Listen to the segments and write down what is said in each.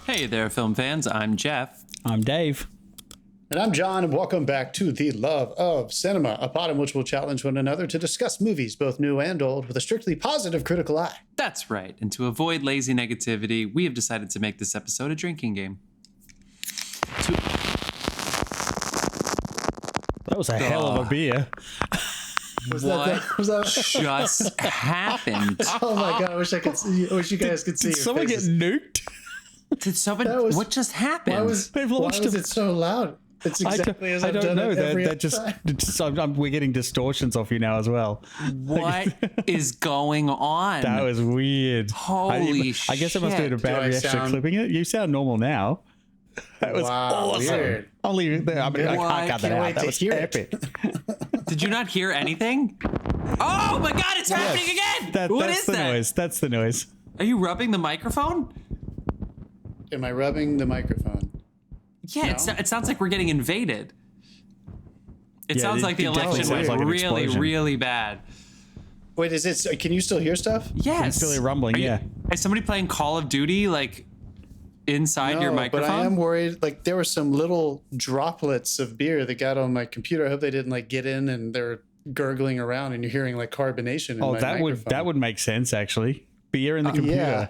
Hey there, film fans. I'm Jeff. I'm Dave. And I'm John, and welcome back to The Love of Cinema, a pod in which we'll challenge one another to discuss movies, both new and old, with a strictly positive critical eye. That's right. And to avoid lazy negativity, we have decided to make this episode a drinking game. That was a hell of a beer. Was What that just happened? Oh my god! I wish you guys could see. Did your someone faces. get nuked? Did someone? What just happened? Why was it so loud? It's exactly as I've done it every time. We're getting distortions off you now as well. What is going on? That was weird. Holy I guess I must have a Do bad I reaction sound- clipping it. You sound normal now. That was awesome. Weird. I'll leave it there. I mean, I What? can't cut that Can't out. wait That to was hear it. epic. Did you not hear anything? Oh my god, it's happening again! What that's is the that? noise. That's the noise. Are you rubbing the microphone? Am I rubbing the microphone? Yeah, No. it sounds like we're getting invaded. It Yeah, sounds like the it definitely election sounds went like an really, explosion. really bad. Wait, is it? Can you still hear stuff? Yes. It's really rumbling, Are you- yeah. Is somebody playing Call of Duty like inside your No, microphone? but I am worried. Like there were some little droplets of beer that got on my computer. I hope they didn't like get in and they're gurgling around and you're hearing like carbonation. In Oh, my that microphone. would make sense actually. Beer in the computer. Yeah.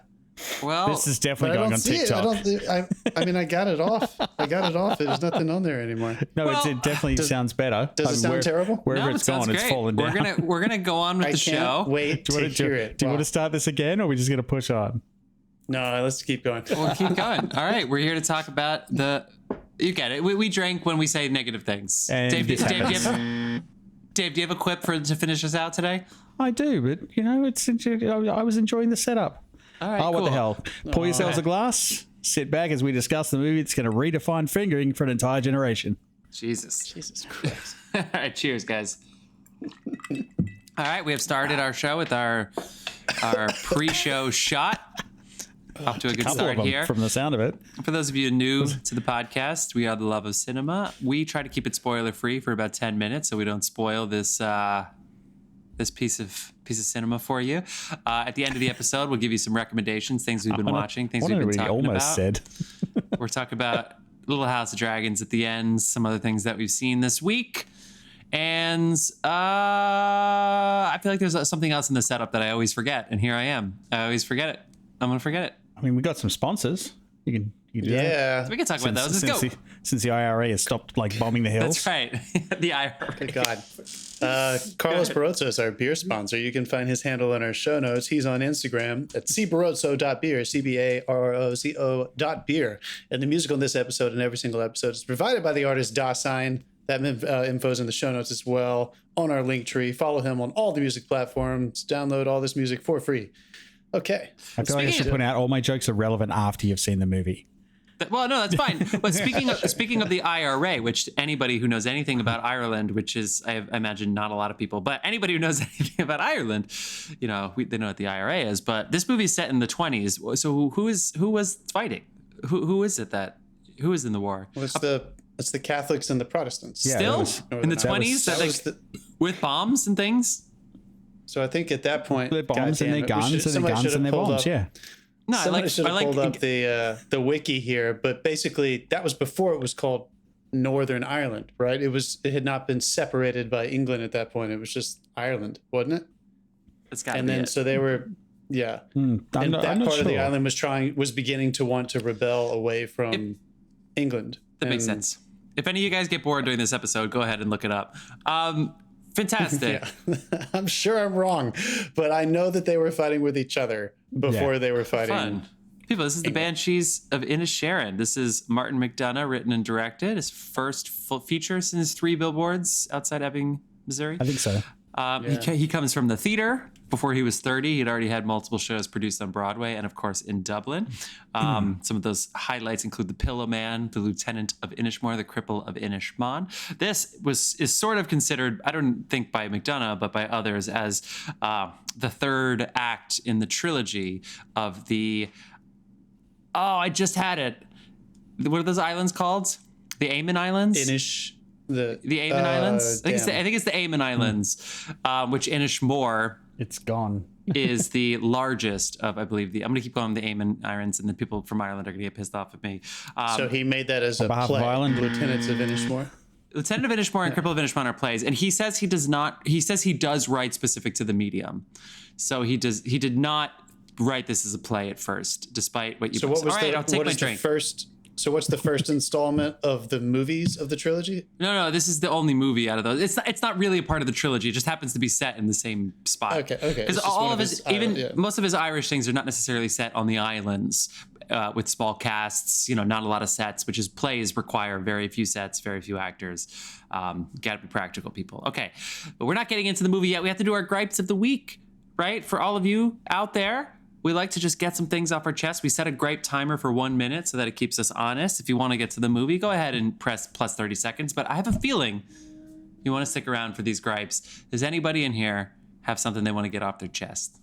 Well, This is But definitely I going don't on see it. TikTok. I mean, I got it off. There's nothing on there anymore. No, Well, it definitely sounds better. Does it sound terrible? Wherever no, it's it sounds gone, it's great. fallen down. We're gonna go on with I the can't show. wait to hear it. Do you Wow. want to start this again, or are we just going to push on? No, let's keep going. We'll keep going. All right, we're here to talk about the. You get it. We drink when we say negative things. And Dave, this do you happens. have a quip to finish us out today? I do, but you know, I was enjoying the setup. All right, Oh, what the cool. hell? Pour yourselves a glass. Sit back as we discuss the movie that's going to redefine fingering for an entire generation. Jesus. Jesus Christ. All right, cheers, guys. All right, we have started our show with our pre-show shot. Off to a good Couple start of them, here. from the sound of it. For those of you new to the podcast, we are The Love of Cinema. We try to keep it spoiler free for about 10 minutes so we don't spoil this this piece of cinema for you. At the end of the episode, we'll give you some recommendations, things we've been watching, things we've been talking almost about. said. We're talking about Little House of Dragons at the end, some other things that we've seen this week. And I feel like there's something else in the setup that I always forget. And here I am. I always forget it. I'm going to forget it. I mean, we got some sponsors. You can do that. Yeah. We can talk about those. Let's go. Since the IRA has stopped like bombing the hills. That's right. The IRA. Good God. Carlos Barroso is our beer sponsor. You can find his handle in our show notes. He's on Instagram at cbarroso.beer, CBAROCO.beer. And the music on this episode and every single episode is provided by the artist Dasein. That info's in the show notes as well on our link tree. Follow him on all the music platforms. Download all this music for free. Okay. I feel like I should point out all my jokes are relevant after you've seen the movie. Well, no, that's fine. But speaking of the IRA, which anybody who knows anything about Ireland, which is I imagine not a lot of people, but anybody who knows anything about Ireland, you know, they know what the IRA is. But this movie's set in the 20s. So who was fighting? Who is it who is in the war? Well, it's the Catholics and the Protestants. Yeah, Still was- in the 20s, that was the- with bombs and things. So I think at that point, Their bombs and goddamn their it, we guns should- and their somebody guns should and have their pulled bombs, up- yeah. No, Somebody should have pulled up the wiki here, but basically that was before it was called Northern Ireland, right? It had not been separated by England at that point. It was just Ireland, wasn't it? It's got And then so they were, yeah. I'm And not, that I'm not part sure. of the island was beginning to want to rebel away from England. That makes And- sense. If any of you guys get bored during this episode, go ahead and look it up. Fantastic. Yeah. I'm sure I'm wrong, but I know that they were fighting with each other before Yeah. they were fighting. Fun. People, this is the Banshees of Inisherin. This is Martin McDonagh, written and directed. His first full feature since 3 Billboards outside Ebbing, Missouri. I think so. He comes from the theater. Before he was 30, he'd already had multiple shows produced on Broadway and, of course, in Dublin. Some of those highlights include The Pillow Man, The Lieutenant of Inishmore, The Cripple of Inishmaan. This is sort of considered, I don't think by McDonagh, but by others, as the third act in the trilogy of the... Oh, I just had it. What are those islands called? The Aman Islands? The The Aman Islands? I think it's the Aman Islands, which Inishmore It's gone. is the largest of, I believe, I'm going to keep calling them the Eamon Irons, and the people from Ireland are going to get pissed off at me. So he made that as a behalf play, of Ireland? Lieutenants of Inishmore. Lieutenant of Inishmore and Cripple of Inishmore are plays, and he says he does not. He says he does write specific to the medium, so he did not write this as a play at first, despite what you. So what was All right, I'll take what my is drink. the first? So what's the first installment of the movies of the trilogy? No, this is the only movie out of those. It's not really a part of the trilogy. It just happens to be set in the same spot. Okay. Because all of his, most of his Irish things are not necessarily set on the islands with small casts. Not a lot of sets, which is plays require very few sets, very few actors. Got to be practical, people. Okay, but we're not getting into the movie yet. We have to do our gripes of the week, right? For all of you out there. We like to just get some things off our chest. We set a gripe timer for 1 minute so that it keeps us honest. If you want to get to the movie, go ahead and press plus 30 seconds. But I have a feeling you want to stick around for these gripes. Does anybody in here have something they want to get off their chest?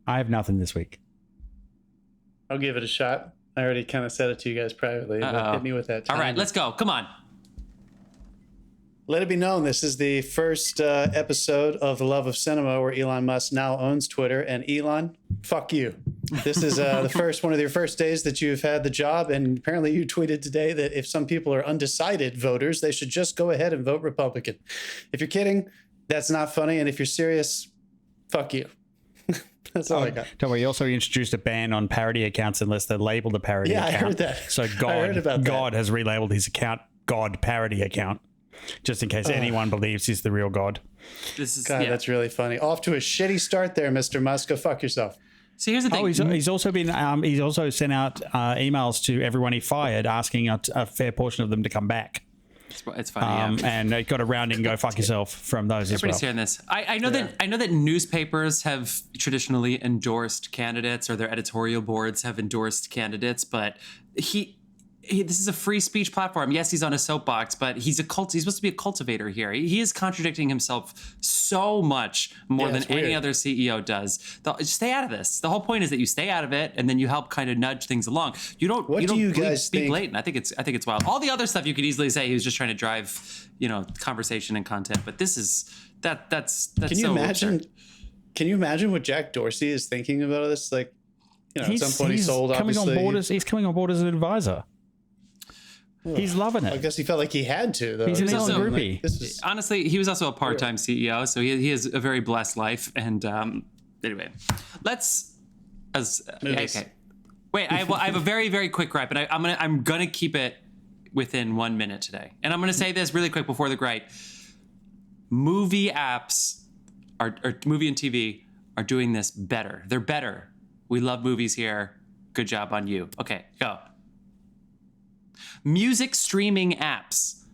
I have nothing this week. I'll give it a shot. I already kind of said it to you guys privately. But hit me with that timer. All right, let's go. Come on. Let it be known, this is the first episode of The Love of Cinema where Elon Musk now owns Twitter. And Elon, fuck you. This is one of your first days that you've had the job. And apparently you tweeted today that if some people are undecided voters, they should just go ahead and vote Republican. If you're kidding, that's not funny. And if you're serious, fuck you. That's all I got. Don't worry, he also introduced a ban on parody accounts unless they're labeled a parody account. Yeah, I heard that. So I heard about that. God has relabeled his account God Parody Account. Just in case anyone believes he's the real God. That's really funny. Off to a shitty start there, Mr. Musk. Go fuck yourself. So here's the thing. He's also been. He's also sent out emails to everyone he fired, asking a fair portion of them to come back. It's funny, yeah. And it got a rounding go fuck yourself from those Everybody's as well. hearing this. I know that newspapers have traditionally endorsed candidates, or their editorial boards have endorsed candidates, but this is a free speech platform. Yes, he's on a soapbox, but he's supposed to be a cultivator here. He is contradicting himself so much more than any other CEO does. Just stay out of this. The whole point is that you stay out of it, and then you help kind of nudge things along. You don't be blatant. I think it's wild. All the other stuff you could easily say he was just trying to drive, conversation and content. But this is that's. Can you imagine? Absurd. Can you imagine what Jack Dorsey is thinking about this? Like, at some point he sold. He's coming on board as an advisor. He's loving it. I guess he felt like he had to, though. He's an own groupie. Honestly, he was also a part-time CEO, so he has a very blessed life. And anyway, okay. Wait, I have a very, very quick gripe, and I'm gonna keep it within 1 minute today. And I'm gonna say this really quick before the gripe. Movie apps or movie and TV are doing this better. They're better. We love movies here. Good job on you. Okay, go. Music streaming apps.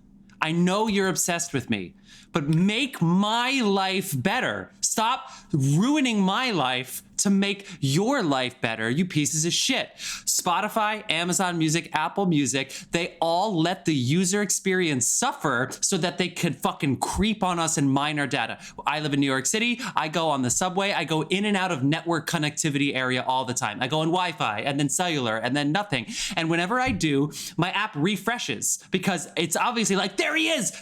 I know you're obsessed with me, but make my life better. Stop ruining my life to make your life better, you pieces of shit. Spotify, Amazon Music, Apple Music, they all let the user experience suffer so that they could fucking creep on us and mine our data. I live in New York City. I go on the subway. I go in and out of network connectivity area all the time. I go on Wi-Fi and then cellular and then nothing. And whenever I do, my app refreshes because it's obviously like, there he is.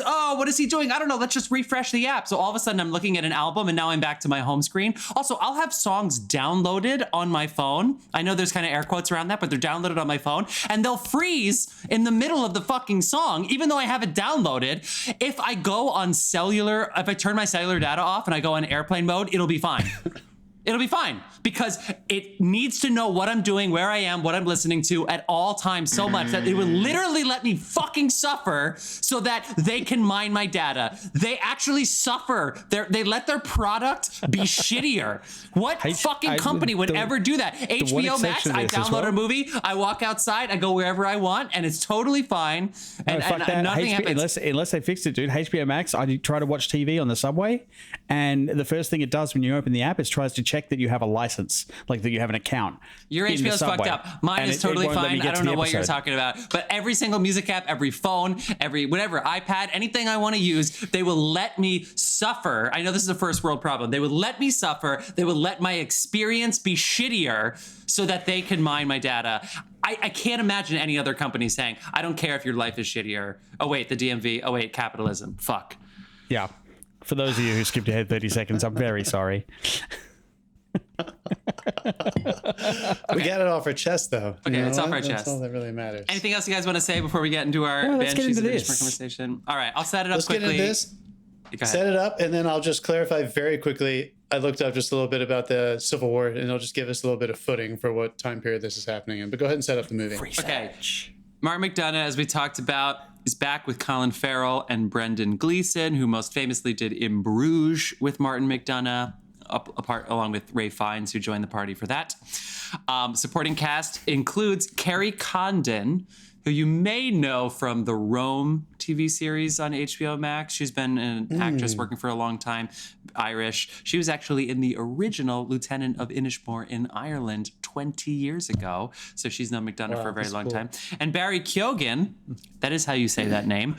Oh, what is he doing? I don't know. Let's just refresh the app. So all of a sudden I'm looking at an album and now I'm back to my home screen. Also, I'll have songs downloaded on my phone. I know there's kind of air quotes around that, but they're downloaded on my phone and they'll freeze in the middle of the fucking song, even though I have it downloaded. If I go on cellular, if I turn my cellular data off and I go on airplane mode, it'll be fine. It'll be fine because it needs to know what I'm doing, where I am, what I'm listening to at all times so much that it would literally let me fucking suffer so that they can mine my data. They actually suffer. They let their product be shittier. What fucking company would ever do that? HBO Max, I download a movie, I walk outside, I go wherever I want, and it's totally fine. And nothing happens. Unless they fixed it, dude. HBO Max, I try to watch TV on the subway, and the first thing it does when you open the app is tries to check that you have a license, like that you have an account. Your HBO's fucked up. Mine is totally fine. I don't know what you're talking about. But every single music app, every phone, every whatever, iPad, anything I want to use, they will let me suffer. I know this is a first world problem. They would let me suffer. They would let my experience be shittier so that they can mine my data. I can't imagine any other company saying, I don't care if your life is shittier. Oh, wait, the DMV. Oh, wait, capitalism. Fuck. Yeah. For those of you who skipped ahead 30 seconds, I'm very sorry. We got it off our chest, though. Okay, it's off our That's chest. all that really matters. Anything else you guys want to say before we get into our let's get Banshees of into Inisherin this. conversation? All right, I'll set it up Let's quickly. get into this. Go ahead. Set it up, and then I'll just clarify very quickly. I looked up just a little bit about the Civil War, and it'll just give us a little bit of footing for what time period this is happening in. But go ahead and set up the movie. Okay. Martin McDonagh, as we talked about, is back with Colin Farrell and Brendan Gleeson, who most famously did In Bruges with Martin McDonagh, apart along with Ray Fiennes, who joined the party for that. Supporting cast includes Kerry Condon, who you may know from the Rome TV series on HBO Max. She's been an actress working for a long time, Irish. She was actually in the original Lieutenant of Inisherin in Ireland 20 years ago. So she's known McDonagh for a very long time. And Barry Keoghan, that is how you say that name,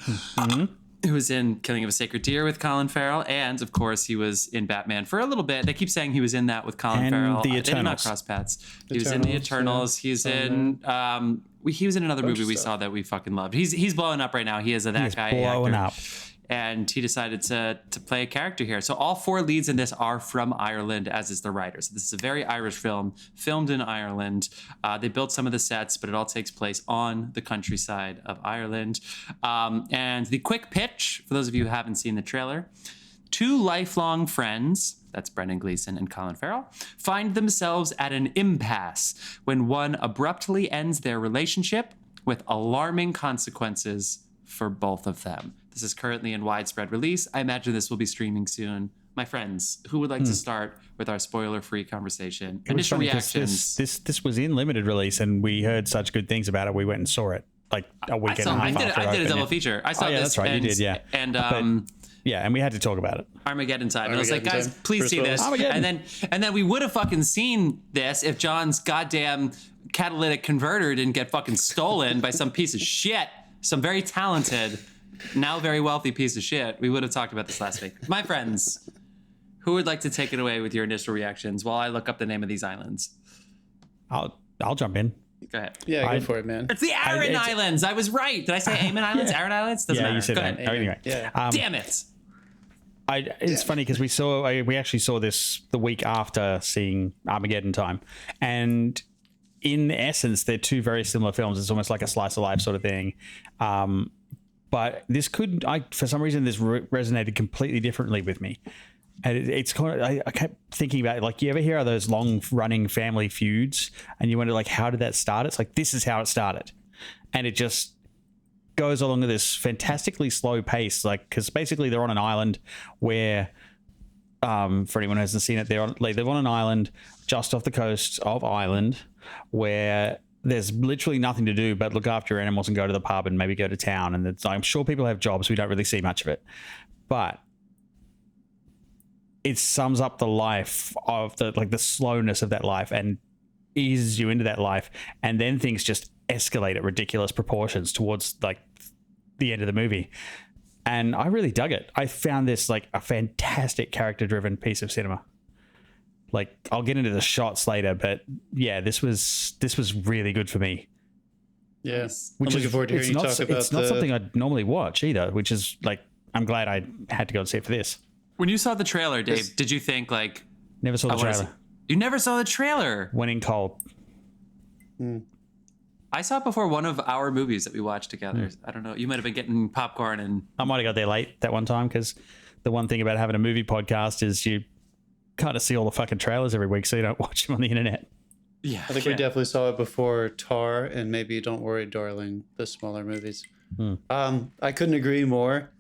who was in Killing of a Sacred Deer with Colin Farrell. And, of course, he was in Batman for a little bit. They keep saying he was in that with Colin And Farrell. The They did not Eternals. cross paths. He was in The Eternals. He's in... he was in another movie we saw that we fucking loved. He's blowing up right now. He is a that guy blowing actor. up. And he decided to play a character here. So all four leads in this are from Ireland, as is the writer. So this is a very Irish film, filmed in Ireland. They built some of the sets, but it all takes place on the countryside of Ireland. And the quick pitch, for those of you who haven't seen the trailer, two lifelong friends, that's Brendan Gleeson and Colin Farrell, find themselves at an impasse when one abruptly ends their relationship with alarming consequences for both of them. This is currently in widespread release. I imagine this will be streaming soon. My friends, who would like to start with our spoiler-free conversation? It was Initial funny 'cause reactions. This was in limited release, and we heard such good things about it. We went and saw it like a week and a half I after did a opening. double feature. I saw Oh, yeah, this. that's right. And, You did, yeah. And Yeah, and we had to talk about it. Armageddon time. And I was like, Armageddon guys, time. please Bruce see this. Willis. Armageddon. And then we would have fucking seen this if John's goddamn catalytic converter didn't get fucking stolen by some piece of shit, some very talented, now very wealthy piece of shit. We would have talked about this last week. My friends, who would like to take it away with your initial reactions while I look up the name of these islands? I'll jump in. Go ahead. Yeah, go for it, man. It's the Aran Islands. I was right. Did I say Aman Islands? Aran Islands? Doesn't Yeah, matter. you said Go that. ahead. Anyway, Yeah. Damn it. It's funny because we actually saw this the week after seeing Armageddon time, and in essence, they're two very similar films. It's almost like a slice of life sort of thing. But this for some reason, this resonated completely differently with me. And it's kind of, I kept thinking about it, like, you ever hear of those long running family feuds and you wonder, like, how did that start? It's like, this is how it started. And it just goes along at this fantastically slow pace, like, because basically they're on an island where, for anyone who hasn't seen it, they're on an island just off the coast of Ireland where there's literally nothing to do but look after your animals and go to the pub and maybe go to town. And I'm sure people have jobs. We don't really see much of it. But it sums up the life of the slowness of that life and eases you into that life. And then things just escalate at ridiculous proportions towards like the end of the movie. And I really dug it. I found this like a fantastic character driven piece of cinema. Like, I'll get into the shots later, but yeah, this was really good for me. Yeah. I'm looking forward to hearing you talk about it's not something I'd normally watch either, which is like, I'm glad I had to go and see it for this. When you saw the trailer, Dave, did you think like... Never saw the I wanna trailer. see- You never saw the trailer? Went in cold. I saw it before one of our movies that we watched together. I don't know. You might have been getting popcorn and... I might have got there late that one time because the one thing about having a movie podcast is you kind of see all the fucking trailers every week, so you don't watch them on the internet. Yeah. I think we definitely saw it before Tar and maybe Don't Worry, Darling, the smaller movies. I couldn't agree more.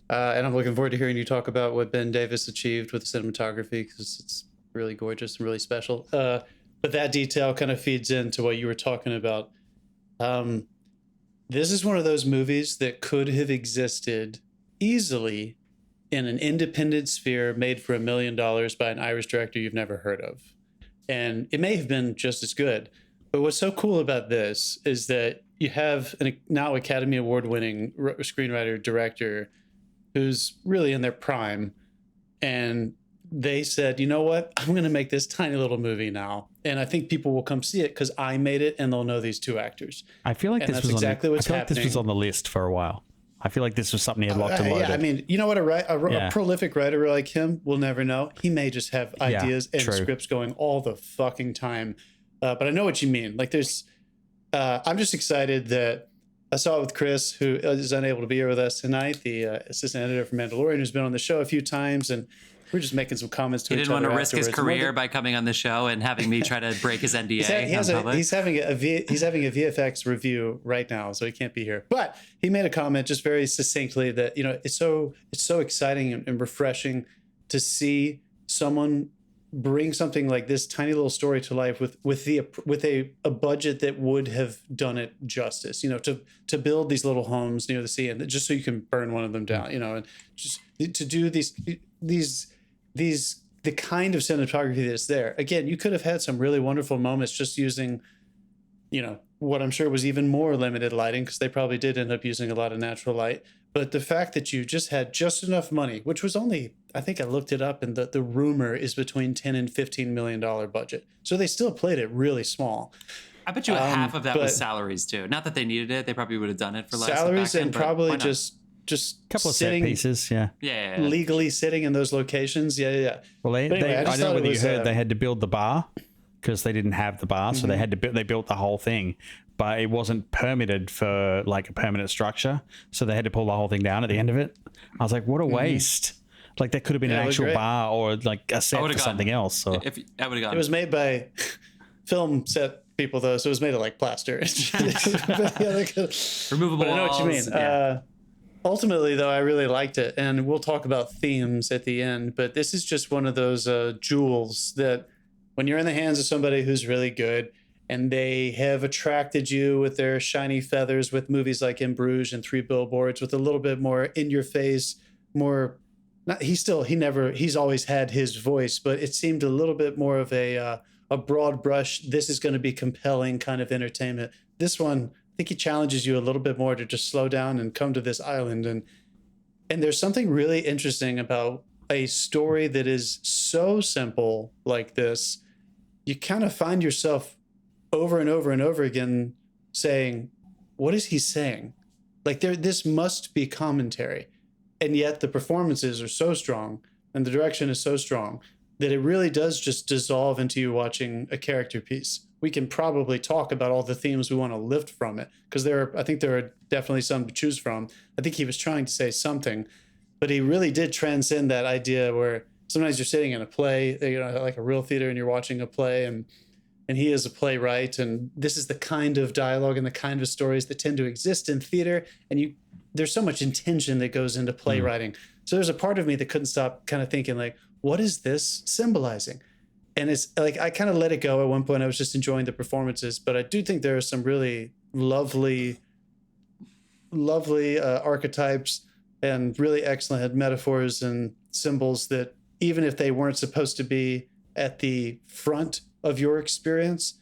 And I'm looking forward to hearing you talk about what Ben Davis achieved with the cinematography because it's really gorgeous and really special. But that detail kind of feeds into what you were talking about. This is one of those movies that could have existed easily in an independent sphere made for $1 million by an Irish director you've never heard of. And it may have been just as good. But what's so cool about this is that you have a now Academy Award winning screenwriter director who's really in their prime. And they said, you know what? I'm going to make this tiny little movie now. And I think people will come see it because I made it and they'll know these two actors. I feel like And this that's was exactly on, what's I feel like this was happening. on the list for a while. I feel like this was something he had locked and loaded. Yeah, I mean, you know what? A prolific writer like him will never know. He may just have ideas and scripts going all the fucking time. But I know what you mean. Like, I'm just excited that I saw it with Chris, who is unable to be here with us tonight, the assistant editor for Mandalorian, who's been on the show a few times, and we're just making some comments to each other. He didn't want to risk his career by coming on the show and having me try to break his NDA. He's having a VFX review right now, so he can't be here. But he made a comment just very succinctly that, you know, it's so exciting and refreshing to see someone bring something like this tiny little story to life with a budget that would have done it justice. You know, to build these little homes near the sea, and just so you can burn one of them down. You know, and just to do the kind of cinematography that's there. Again, you could have had some really wonderful moments just using, you know, what I'm sure was even more limited lighting, because they probably did end up using a lot of natural light. But the fact that you just had just enough money, which was only, I think I looked it up, and the rumor is between $10 and $15 million budget. So they still played it really small. I bet you half of that was salaries too. Not that they needed it; they probably would have done it for less. Salaries and probably just a couple of set pieces, legally sitting in those locations, Well, I don't know whether you heard they had to build the bar because they didn't have the bar, so they built the whole thing, but it wasn't permitted for like a permanent structure, so they had to pull the whole thing down at the end of it. I was like, what a waste! Like that could have been an actual bar or like a set for something else. So I would have gone. It was made by film set people though, so it was made of like plaster. Removable walls. I know what you mean. Yeah. Ultimately, though, I really liked it, and we'll talk about themes at the end, but this is just one of those jewels that when you're in the hands of somebody who's really good and they have attracted you with their shiny feathers with movies like In Bruges and Three Billboards, with a little bit more in your face, more, he's always had his voice, but it seemed a little bit more of a broad brush, this is going to be compelling kind of entertainment. This one, I think he challenges you a little bit more to just slow down and come to this island. And there's something really interesting about a story that is so simple like this. You kind of find yourself over and over and over again saying, what is he saying? Like this must be commentary. And yet the performances are so strong and the direction is so strong that it really does just dissolve into you watching a character piece. We can probably talk about all the themes we want to lift from it, because I think there are definitely some to choose from. I think he was trying to say something, but he really did transcend that idea where sometimes you're sitting in a play, you know, like a real theater, and you're watching a play, and he is a playwright, and this is the kind of dialogue and the kind of stories that tend to exist in theater, and there's so much intention that goes into playwriting. So there's a part of me that couldn't stop kind of thinking, like, what is this symbolizing? And it's like I kind of let it go at one point. I was just enjoying the performances, but I do think there are some really lovely archetypes and really excellent metaphors and symbols that even if they weren't supposed to be at the front of your experience,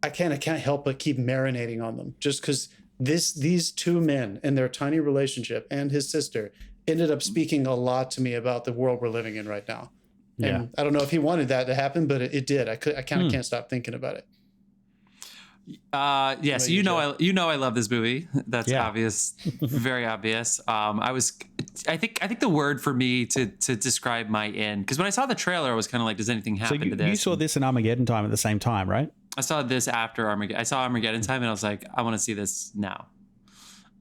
I can't help but keep marinating on them, just because these two men and their tiny relationship and his sister ended up speaking a lot to me about the world we're living in right now. And I don't know if he wanted that to happen, but it did. I kind of can't stop thinking about it. Yes, I love this movie. That's obvious, very obvious. I think the word for me to describe my end, because when I saw the trailer, I was kind of like, does anything happen to this? You saw this in Armageddon time at the same time, right? I saw this after Armageddon. I saw Armageddon time, and I was like, I want to see this now.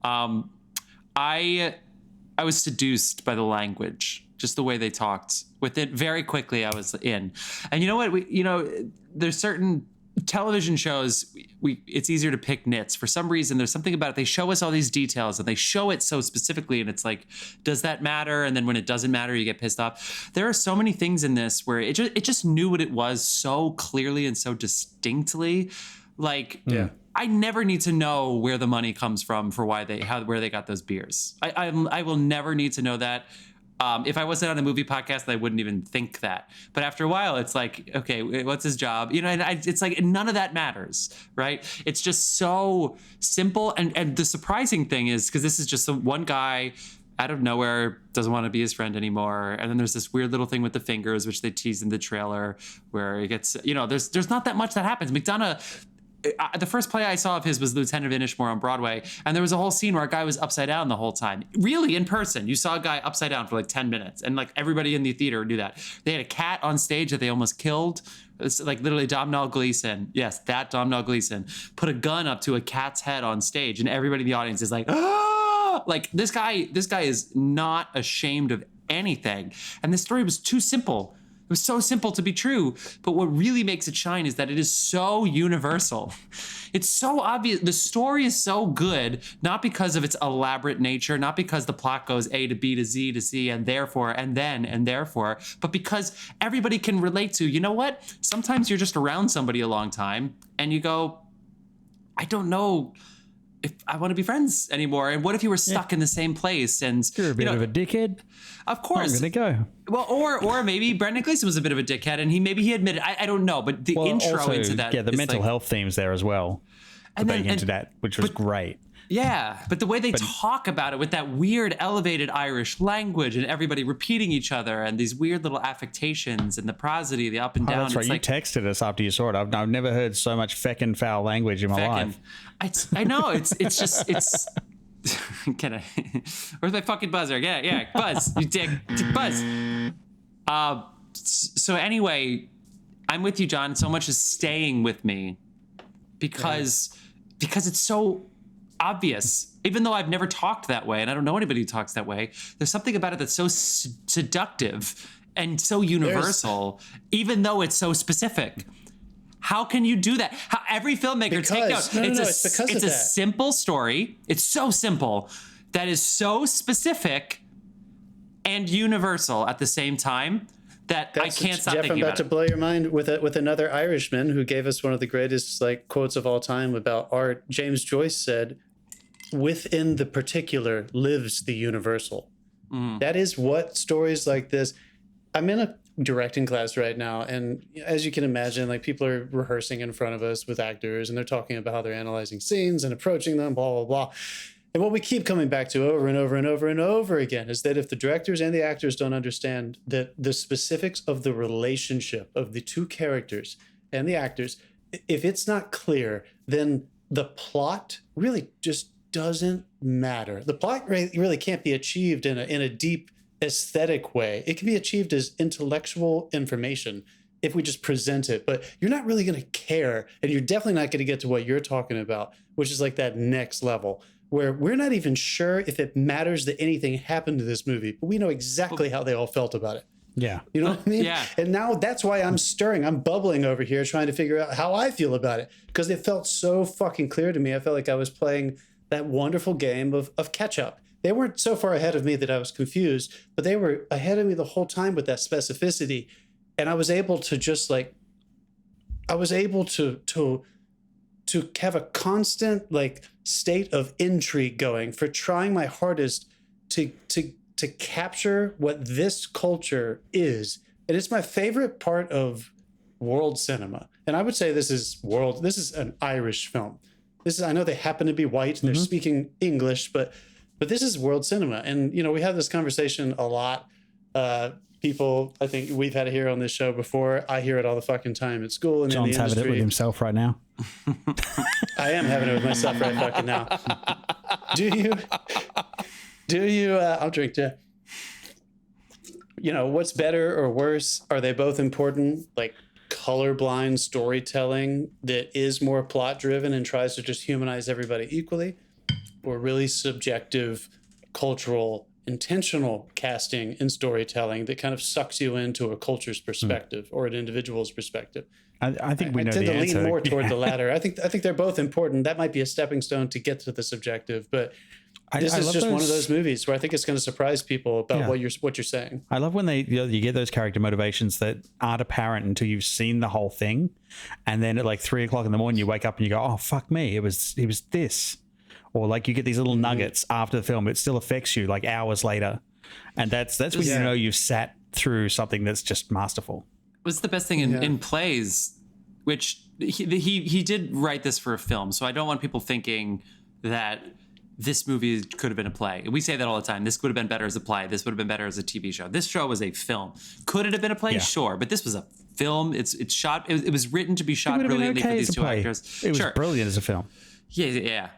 I was seduced by the language. Just the way they talked with it very quickly, I was in. And you know what? There's certain television shows, it's easier to pick nits. For some reason, there's something about it. They show us all these details and they show it so specifically. And it's like, does that matter? And then when it doesn't matter, you get pissed off. There are so many things in this where it just knew what it was so clearly and so distinctly. Like, I never need to know where the money comes from for where they got those beers. I will never need to know that. If I wasn't on a movie podcast, I wouldn't even think that. But after a while, it's like, okay, what's his job? You know, and it's like none of that matters, right? It's just so simple. And the surprising thing is, because this is just one guy out of nowhere doesn't want to be his friend anymore. And then there's this weird little thing with the fingers, which they tease in the trailer, where it gets, there's not that much that happens. McDonagh the first play I saw of his was Lieutenant of Inishmore on Broadway, and there was a whole scene where a guy was upside down the whole time. Really, in person, you saw a guy upside down for like 10 minutes, and like everybody in the theater knew that. They had a cat on stage that they almost killed. It's like literally Domhnall Gleeson. Yes, that Domhnall Gleeson put a gun up to a cat's head on stage, and everybody in the audience is like, ah! Like this guy is not ashamed of anything, and this story was too simple. It was so simple to be true, but what really makes it shine is that it is so universal. It's so obvious. The story is so good, not because of its elaborate nature, not because the plot goes A to B to Z to C and therefore, and then, and therefore, but because everybody can relate to, you know what? Sometimes you're just around somebody a long time and you go, I don't know if I want to be friends anymore. And what if you were stuck in the same place? And you're a bit of a dickhead. Of course. I'm gonna go. Well, or maybe Brendan Gleeson was a bit of a dickhead, and he admitted. I don't know, but the intro also, into that, yeah, the mental health themes there as well, debating into that, which was great. Yeah, but the way they talk about it with that weird elevated Irish language and everybody repeating each other and these weird little affectations and the prosody, the up and down. Oh, that's right. You texted us after you saw it. I've never heard so much feckin' foul language in my life. I know. It's just. Can I? Where's my fucking buzzer? Yeah, buzz. You dick, buzz. So anyway, I'm with you, John. So much is staying with me because it's so obvious. Even though I've never talked that way, and I don't know anybody who talks that way, there's something about it that's so seductive and so universal, even though it's so specific. How can you do that? How every filmmaker take note. It's a simple story. It's so simple that is so specific and universal at the same time that I can't stop thinking about it. Jeff, I'm about to blow your mind with another Irishman who gave us one of the greatest like quotes of all time about art. James Joyce said, "Within the particular lives the universal." That is what stories like this. I'm in a directing class right now, and as you can imagine, like people are rehearsing in front of us with actors, and they're talking about how they're analyzing scenes and approaching them, blah blah blah. And what we keep coming back to over and over and over and over again is that if the directors and the actors don't understand that the specifics of the relationship of the two characters and the actors, if it's not clear, then the plot really just doesn't matter. The plot really can't be achieved in a deep aesthetic way. It can be achieved as intellectual information if we just present it, but you're not really going to care, and you're definitely not going to get to what you're talking about, which is like that next level where we're not even sure if it matters that anything happened to this movie, but we know exactly how they all felt about it. Yeah. You know what I mean? Yeah. And now that's why I'm bubbling over here trying to figure out how I feel about it, because it felt so fucking clear to me. I felt like I was playing that wonderful game of catch up. They weren't so far ahead of me that I was confused, but they were ahead of me the whole time with that specificity. And I was able to just like, I was able to have a constant like state of intrigue going for trying my hardest to capture what this culture is. And it's my favorite part of world cinema. And I would say this is an Irish film. I know they happen to be white and they're speaking English, but this is world cinema. And, you know, we have this conversation a lot. People, I think we've had it here on this show before. I hear it all the fucking time at school and John's in the industry. having it with himself right now. I am having it with myself right fucking now. Do you, I'll drink too. You know, what's better or worse? Are they both important? Like colorblind storytelling that is more plot driven and tries to just humanize everybody equally, or really subjective, cultural, intentional casting and storytelling that kind of sucks you into a culture's perspective or an individual's perspective? I think we know the answer. I tend to lean more toward the latter. I think they're both important. That might be a stepping stone to get to the subjective, but this is just one of those movies where I think it's going to surprise people about what you're saying. I love when you get those character motivations that aren't apparent until you've seen the whole thing, and then at like 3:00 in the morning you wake up and you go, "Oh fuck me, it was this," or like you get these little nuggets after the film. It still affects you like hours later, and that's when you know you've sat through something that's just masterful. What's the best thing in plays, which he did write this for a film, so I don't want people thinking that this movie could have been a play. We say that all the time. This would have been better as a play. This would have been better as a TV show. This show was a film. Could it have been a play? Yeah. Sure. But this was a film. It's shot. It was written to be shot It would have been brilliantly okay for as these a two play. actors. It was Sure. brilliant as a film. Yeah.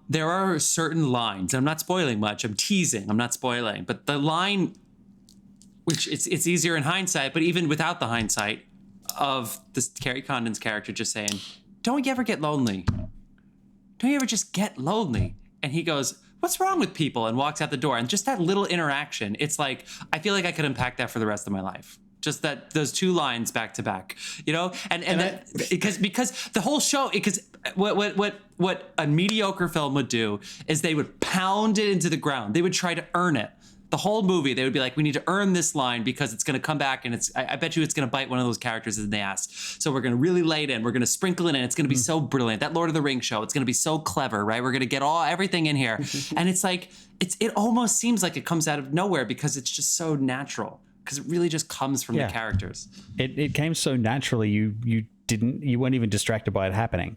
There are certain lines. I'm not spoiling much. I'm teasing. I'm not spoiling. But the line, which it's easier in hindsight, but even without the hindsight of this Kerry Condon's character just saying, "Don't you ever get lonely? Don't you ever just get lonely?" And he goes, "What's wrong with people?" and walks out the door. And just that little interaction, it's like, I feel like I could unpack that for the rest of my life. Just those two lines back to back, because the whole show, because what a mediocre film would do is they would pound it into the ground. They would try to earn it. The whole movie, they would be like, we need to earn this line because it's going to come back and I bet you it's going to bite one of those characters in the ass. So we're going to really lay it in. We're going to sprinkle it in. It's going to be so brilliant. That Lord of the Rings show, it's going to be so clever, right? We're going to get everything in here. And it's like, it almost seems like it comes out of nowhere because it's just so natural. Because it really just comes from the characters. It came so naturally. You weren't even distracted by it happening.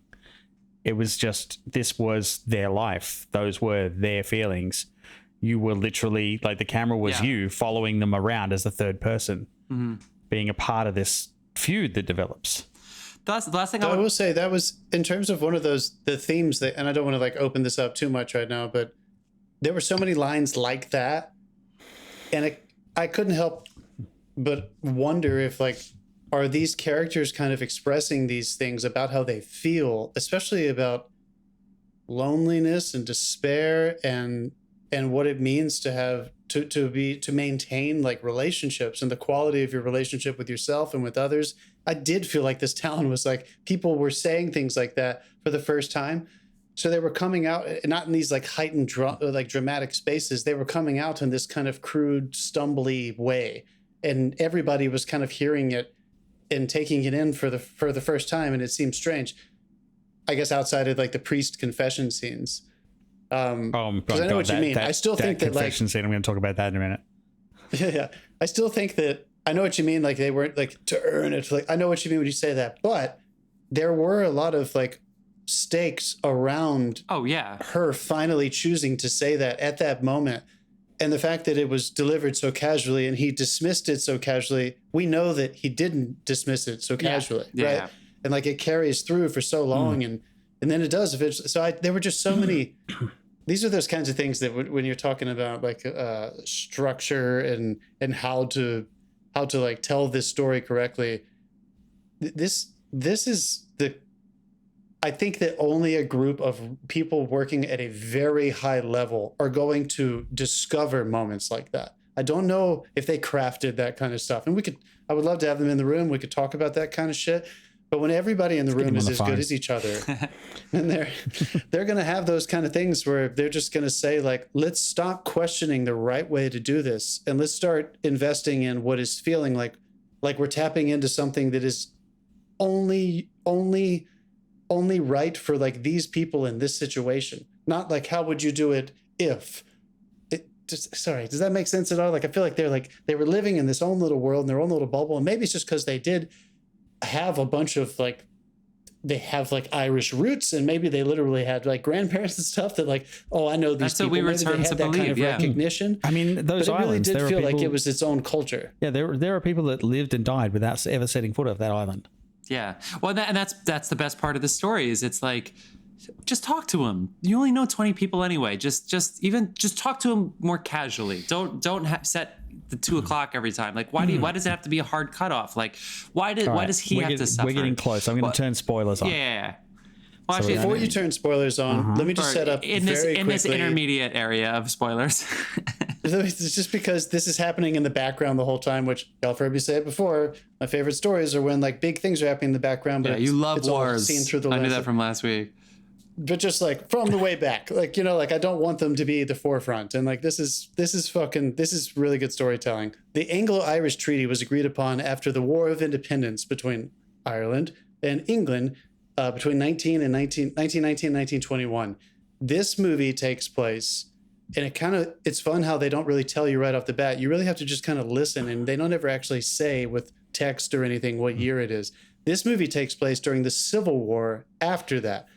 It was just, this was their life. Those were their feelings. You were literally, like, the camera was you following them around as the third person, being a part of this feud that develops. The last thing I will say, that was, in terms of one of the themes that, and I don't want to like open this up too much right now, but there were so many lines like that, and I couldn't help but wonder if, like, are these characters kind of expressing these things about how they feel, especially about loneliness and despair and what it means to have to maintain like relationships and the quality of your relationship with yourself and with others. I did feel like this town was like, people were saying things like that for the first time. So they were coming out, not in these like heightened dramatic spaces. They were coming out in this kind of crude, stumbly way. And everybody was kind of hearing it and taking it in for the first time. And it seemed strange, I guess, outside of like the priest confession scenes. I know what you mean. I still think that, like, confession scene, I'm going to talk about that in a minute. Yeah. I still think that, I know what you mean. Like, they weren't like to earn it. Like, I know what you mean when you say that, but there were a lot of like stakes around her finally choosing to say that at that moment. And the fact that it was delivered so casually and he dismissed it so casually, we know that he didn't dismiss it so casually, right? And like, it carries through for so long, and then it does eventually. So there were just so many. These are those kinds of things that when you're talking about like structure and how to like tell this story correctly. This is the. I think that only a group of people working at a very high level are going to discover moments like that. I don't know if they crafted that kind of stuff. And I would love to have them in the room. We could talk about that kind of shit. But when everybody in the room is as good as each other, and they're going to have those kind of things where they're just going to say, like, let's stop questioning the right way to do this. And let's start investing in what is feeling like we're tapping into something that is only right for like these people in this situation. Not like, how would you do it if it just, sorry, does that make sense at all? Like, I feel like they were living in this own little world, in their own little bubble. And maybe it's just because they did have a bunch of like, they have like Irish roots, and maybe they literally had like grandparents and stuff that like, oh, I know these That's people. what we maybe they had to that believe, kind of recognition. I mean, those but it really islands, did there feel are people, like it was its own culture. Yeah, there are people that lived and died without ever setting foot off that island. Yeah. Well, that's the best part of the story is it's like, just talk to him. You only know 20 people anyway. Just talk to him more casually. Don't set the 2:00 every time. Like, why does it have to be a hard cutoff? Like, why does he have to suffer? We're getting close. I'm going to turn spoilers on. Yeah. Well, actually, Before you turn spoilers on, let me just set up in this intermediate area of spoilers. It's just because this is happening in the background the whole time, which y'all have heard me say it before. My favorite stories are when like big things are happening in the background, but you love it's wars. all seen through the I knew lens that from last week. But just like from the way back, like, you know, like I don't want them to be the forefront. And like, this is really good storytelling. The Anglo-Irish Treaty was agreed upon after the War of Independence between Ireland and England between 1919 and 1921. This movie takes place, and it's fun how they don't really tell you right off the bat. You really have to just kind of listen, and they don't ever actually say with text or anything what year it is. This movie takes place during the Civil War after that,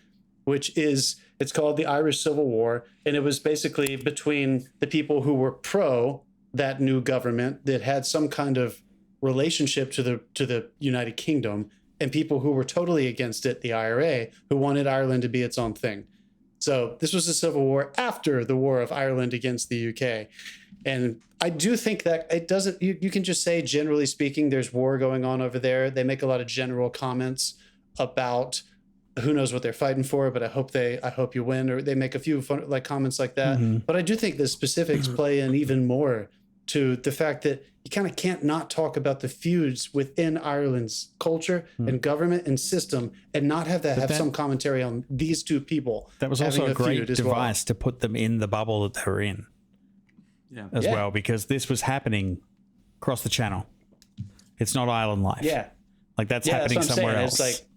it's called the Irish Civil War. And it was basically between the people who were pro that new government that had some kind of relationship to the United Kingdom, and people who were totally against it, the IRA, who wanted Ireland to be its own thing. So this was a civil war after the war of Ireland against the UK. And I do think that it doesn't, you can just say, generally speaking, there's war going on over there. They make a lot of general comments about who knows what they're fighting for, but I hope you win, or they make a few fun, like comments like that. Mm-hmm. But I do think the specifics play in even more to the fact that you kind of can't not talk about the feuds within Ireland's culture and government and system, and not have some commentary on these two people. That was also a great device to put them in the bubble that they were in as well, because this was happening across the channel. It's not island life. Yeah. Like that's happening somewhere else. It's like,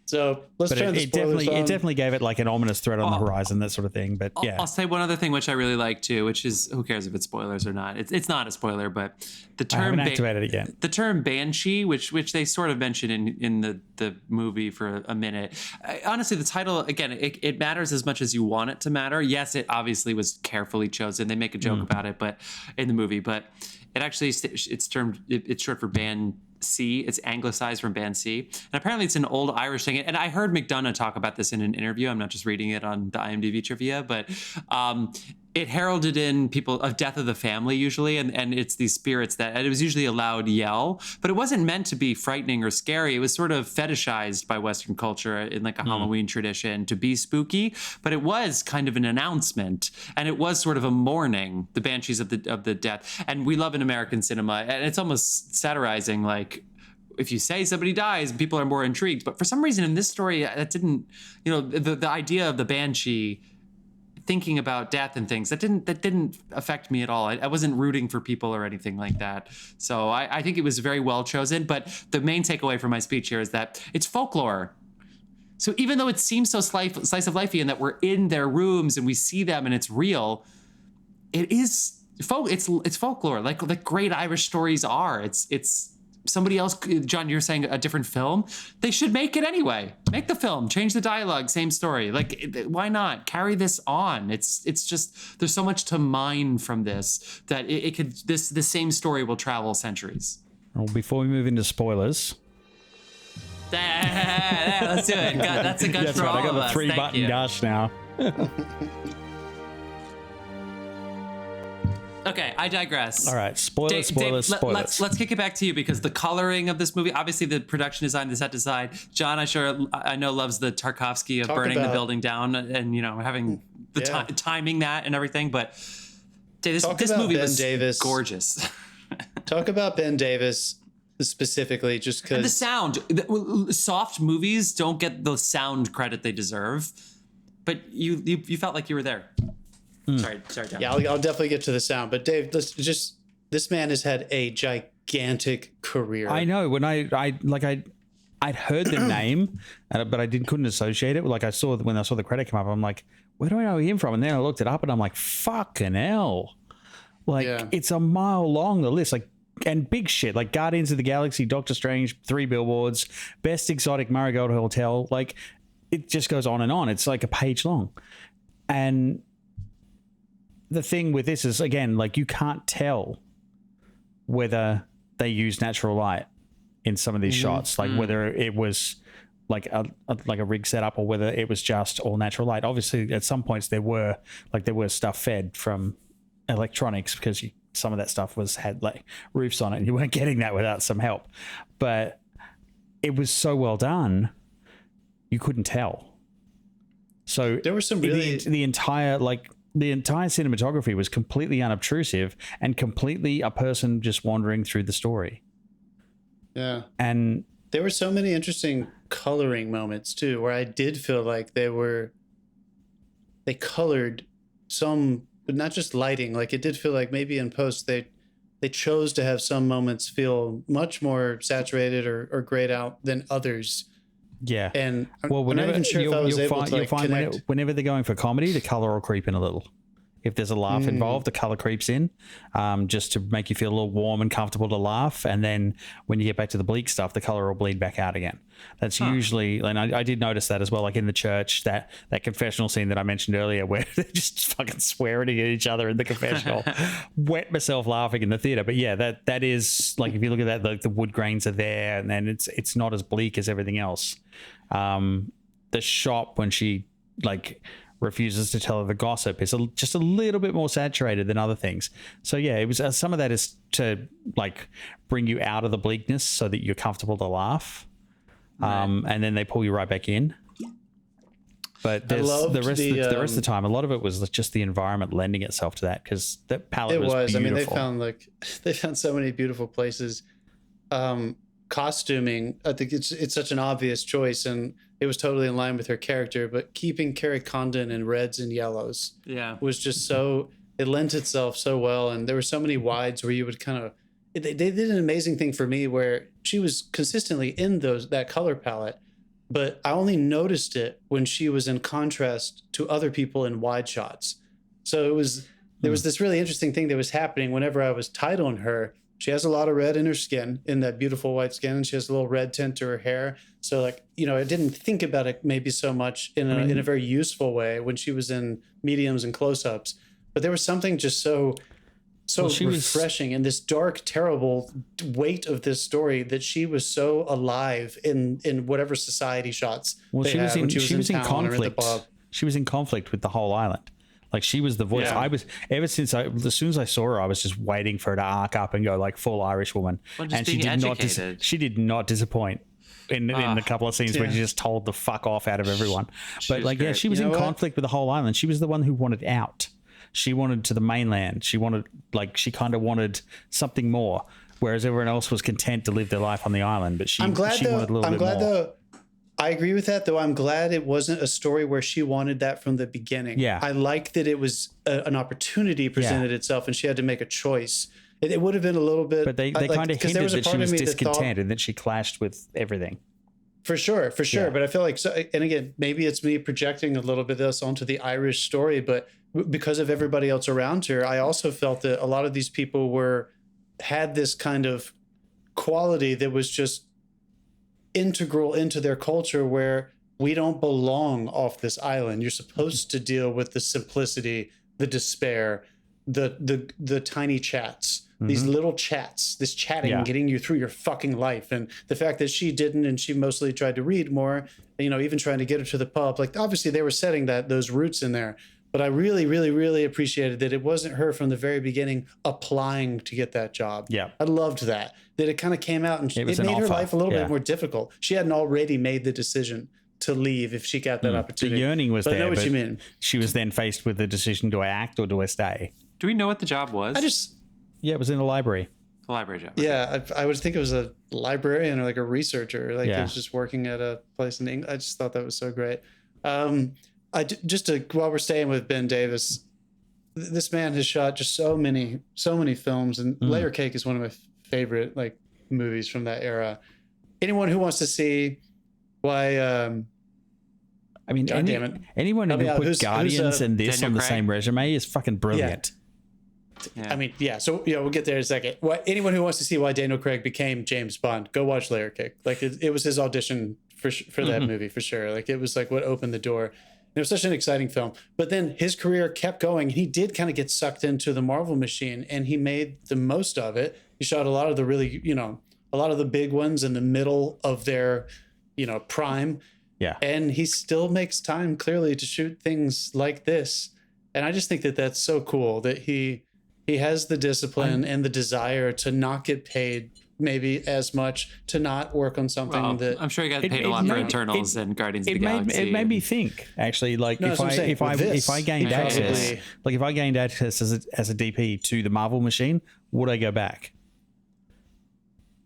so let's turn the spoilers on. It definitely gave it like an ominous threat on the horizon, that sort of thing. But yeah, I'll say one other thing which I really like too, which is, who cares if it's spoilers or not? It's not a spoiler, but the term I haven't activated it yet. The term banshee, which they sort of mention in the movie for a minute. Honestly, the title again, it matters as much as you want it to matter. Yes, it obviously was carefully chosen. They make a joke about it, but in the movie, but it actually it's short for Banshees. It's anglicized from Banshees, and apparently it's an old Irish thing. And I heard McDonagh talk about this in an interview. I'm not just reading it on the IMDb trivia, but it heralded in people of death of the family usually, and it's these spirits that, and it was usually a loud yell, but it wasn't meant to be frightening or scary. It was sort of fetishized by Western culture in like a Halloween tradition to be spooky, but it was kind of an announcement, and it was sort of a mourning, the banshees of the death. And we love in American cinema, and it's almost satirizing, like, if you say somebody dies, people are more intrigued. But for some reason in this story, that didn't, the idea of the banshee thinking about death and things, that didn't affect me at all. I wasn't rooting for people or anything like that. So I think it was very well chosen. But the main takeaway from my speech here is that it's folklore. So even though it seems so slice of lifey and that we're in their rooms and we see them and it's real, it is it's folklore, like great Irish stories are. It's somebody else. John, you're saying a different film. They should make it anyway. Make the film, change the dialogue, same story. Like, why not carry this on? It's just, there's so much to mine from this that the same story will travel centuries. Well, before we move into spoilers, let's do it. God, that's a gush for all of us. I got the 3-button gush now. Okay, I digress. All right, spoilers. Let's kick it back to you, because the coloring of this movie, obviously the production design, the set design. John, I know loves the Tarkovsky of burning the building down and having the timing that and everything. But Dave, this movie was gorgeous. Talk about Ben Davis specifically, just because the sound. Soft movies don't get the sound credit they deserve, but you felt like you were there. Sorry, John. Yeah, I'll definitely get to the sound. But Dave, this man has had a gigantic career. I know. When I'd heard the name, but I couldn't associate it. Like when I saw the credit come up, I'm like, where do I know him from? And then I looked it up, and I'm like, fucking hell! It's a mile long, the list. Like, and big shit like Guardians of the Galaxy, Doctor Strange, 3 Billboards, Best Exotic Marigold Hotel. Like, it just goes on and on. It's like a page long, and the thing with this is, again, like, you can't tell whether they use natural light in some of these shots, like whether it was like a rig setup or whether it was just all natural light. Obviously, at some points there were stuff fed from electronics, because some of that stuff had like roofs on it, and you weren't getting that without some help. But it was so well done, you couldn't tell. So there were some really the entire cinematography was completely unobtrusive and completely a person just wandering through the story. Yeah. And there were so many interesting coloring moments too, where I did feel like they colored some, but not just lighting. Like, it did feel like maybe in post they chose to have some moments feel much more saturated or grayed out than others. Yeah. And well, whenever I'm not even sure if I was able to connect. Whenever they're going for comedy, the color will creep in a little. If there's a laugh involved, the color creeps in, just to make you feel a little warm and comfortable to laugh. And then when you get back to the bleak stuff, the color will bleed back out again. That's usually, and I did notice that as well, like in the church, that confessional scene that I mentioned earlier, where they're just fucking swearing at each other in the confessional. Wet myself laughing in the theater. But yeah, that is like, if you look at that, like the wood grains are there, and then it's not as bleak as everything else. The shop, when she like refuses to tell her the gossip, is just a little bit more saturated than other things. So yeah, it was some of that is to like bring you out of the bleakness so that you're comfortable to laugh, and then they pull you right back in. But the rest of the time, a lot of it was just the environment lending itself to that, because that palette was beautiful. I mean, they found so many beautiful places. Costuming, I think it's such an obvious choice, and it was totally in line with her character, but keeping Kerry Condon in reds and yellows was just so, it lent itself so well. And there were so many wides where you would kind of, they did an amazing thing for me where she was consistently in that color palette, but I only noticed it when she was in contrast to other people in wide shots. So there was this really interesting thing that was happening whenever I was tight on her. She has a lot of red in her skin, in that beautiful white skin, and she has a little red tint to her hair. So, like, you know, I didn't think about it maybe so much in a very useful way when she was in mediums and close-ups. But there was something just so refreshing in this dark, terrible weight of this story, that she was so alive in whatever society shots. Well, she was in conflict. She was in conflict with the whole island. Like, she was the voice. Yeah. I was, as soon as I saw her, I was just waiting for her to arc up and go like full Irish woman. Well, and she did not disappoint in the couple of scenes where she just told the fuck off out of everyone. But like, great. Yeah, she was in conflict with the whole island. She was the one who wanted out. She wanted to the mainland. She kind of wanted something more, whereas everyone else was content to live their life on the island. But she wanted a little bit more. I agree with that, though. I'm glad it wasn't a story where she wanted that from the beginning. Yeah. I like that it was an opportunity presented itself, and she had to make a choice. It would have been a little bit... But they kind of hinted that she was discontent and that she clashed with everything. For sure. Yeah. But I feel like... and again, maybe it's me projecting a little bit of this onto the Irish story, but because of everybody else around her, I also felt that a lot of these people had this kind of quality that was just integral into their culture, where we don't belong off this island. You're supposed to deal with the simplicity, the despair, the tiny chats, these little chats, this chatting, getting you through your fucking life. And the fact that she didn't, and she mostly tried to read more, you know, even trying to get her to the pub, like obviously they were setting those roots in there. But I really, really, really appreciated that it wasn't her from the very beginning applying to get that job. Yeah. I loved that it kind of came out, and it made her life a little bit more difficult. She hadn't already made the decision to leave if she got that opportunity. The yearning was there. I know what you mean. She was then faced with the decision, do I act or do I stay? Do we know what the job was? It was in the library. The library job. Yeah, I would think it was a librarian or like a researcher. Like it was just working at a place in England. I just thought that was so great. While we're staying with Ben Davis, this man has shot just so many films, and Layer Cake is one of my favorite like movies from that era. Anyone who wants to see why, anyone who put Guardians and this Daniel on the Craig? same resume is fucking brilliant. Yeah. I mean, yeah. So we'll get there in a second. Anyone who wants to see why Daniel Craig became James Bond, go watch Layer Cake. Like it was his audition for that movie for sure. Like it was like what opened the door. It was such an exciting film. But then his career kept going. He did kind of get sucked into the Marvel machine, and he made the most of it. He shot a lot of the really, a lot of the big ones in the middle of their, prime. Yeah. And he still makes time clearly to shoot things like this. And I just think that that's so cool that he has the discipline and the desire to not get paid maybe as much, to not work on something that I'm sure he got paid a lot for Eternals and Guardians of the Galaxy. It made me think, actually, like if I gained access, as a DP to the Marvel machine, would I go back?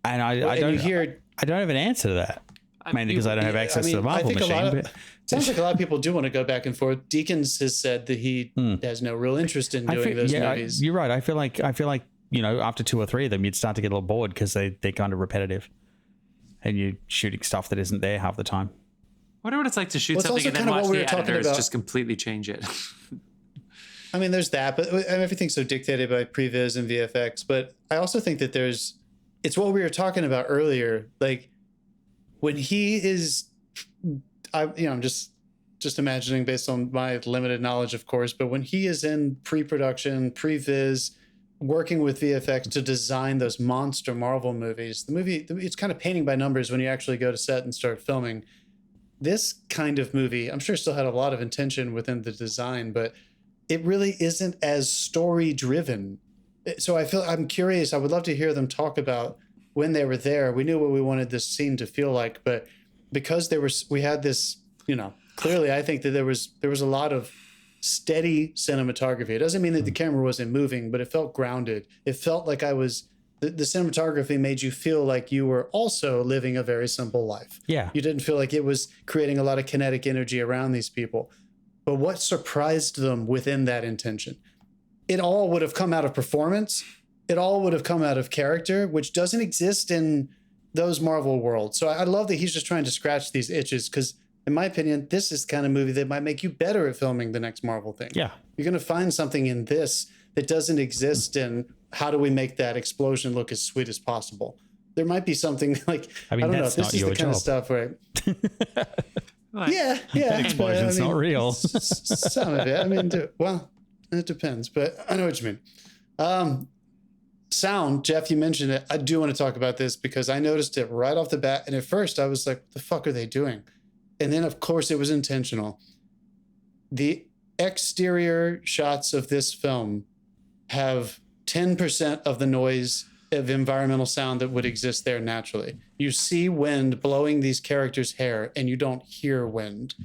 And I don't have an answer to that. Mainly because I don't have access to the Marvel machine. Sounds like a lot of people do want to go back and forth. Deakins has said that he has no real interest in doing those movies. You're right. I feel like after 2 or 3 of them, you'd start to get a little bored because they're kind of repetitive, and you're shooting stuff that isn't there half the time. I wonder what it's like to shoot something and then watch the editors just completely change it. I mean, there's that, but everything's so dictated by previs and VFX. But I also think that it's what we were talking about earlier. Like when he is, I'm just imagining based on my limited knowledge, of course, but when he is in pre-production, previs, working with VFX to design those monster Marvel movies, it's kind of painting by numbers when you actually go to set and start filming. This kind of movie, I'm sure, still had a lot of intention within the design, but it really isn't as story driven. So I'm curious. I would love to hear them talk about when they were there. We knew what we wanted this scene to feel like, but because we had this, clearly I think that there was a lot of steady cinematography. It doesn't mean that the camera wasn't moving, but it felt grounded. It felt like the cinematography made you feel like you were also living a very simple life. Yeah. You didn't feel like it was creating a lot of kinetic energy around these people. But what surprised them within that intention? It all would have come out of performance. It all would have come out of character, which doesn't exist in those Marvel worlds. So I love that he's just trying to scratch these itches because, in my opinion, this is the kind of movie that might make you better at filming the next Marvel thing. Yeah. You're going to find something in this that doesn't exist in how do we make that explosion look as sweet as possible. There might be something like, I don't know, this is the kind of stuff where... Yeah. That explosion's not real. Some of it. I mean, well, it depends, but I know what you mean. Sound, Jeff, you mentioned it. I do want to talk about this because I noticed it right off the bat. And at first I was like, what the fuck are they doing? And then, of course, it was intentional. The exterior shots of this film have 10% of the noise of environmental sound that would exist there naturally. You see wind blowing these characters' hair and you don't hear wind.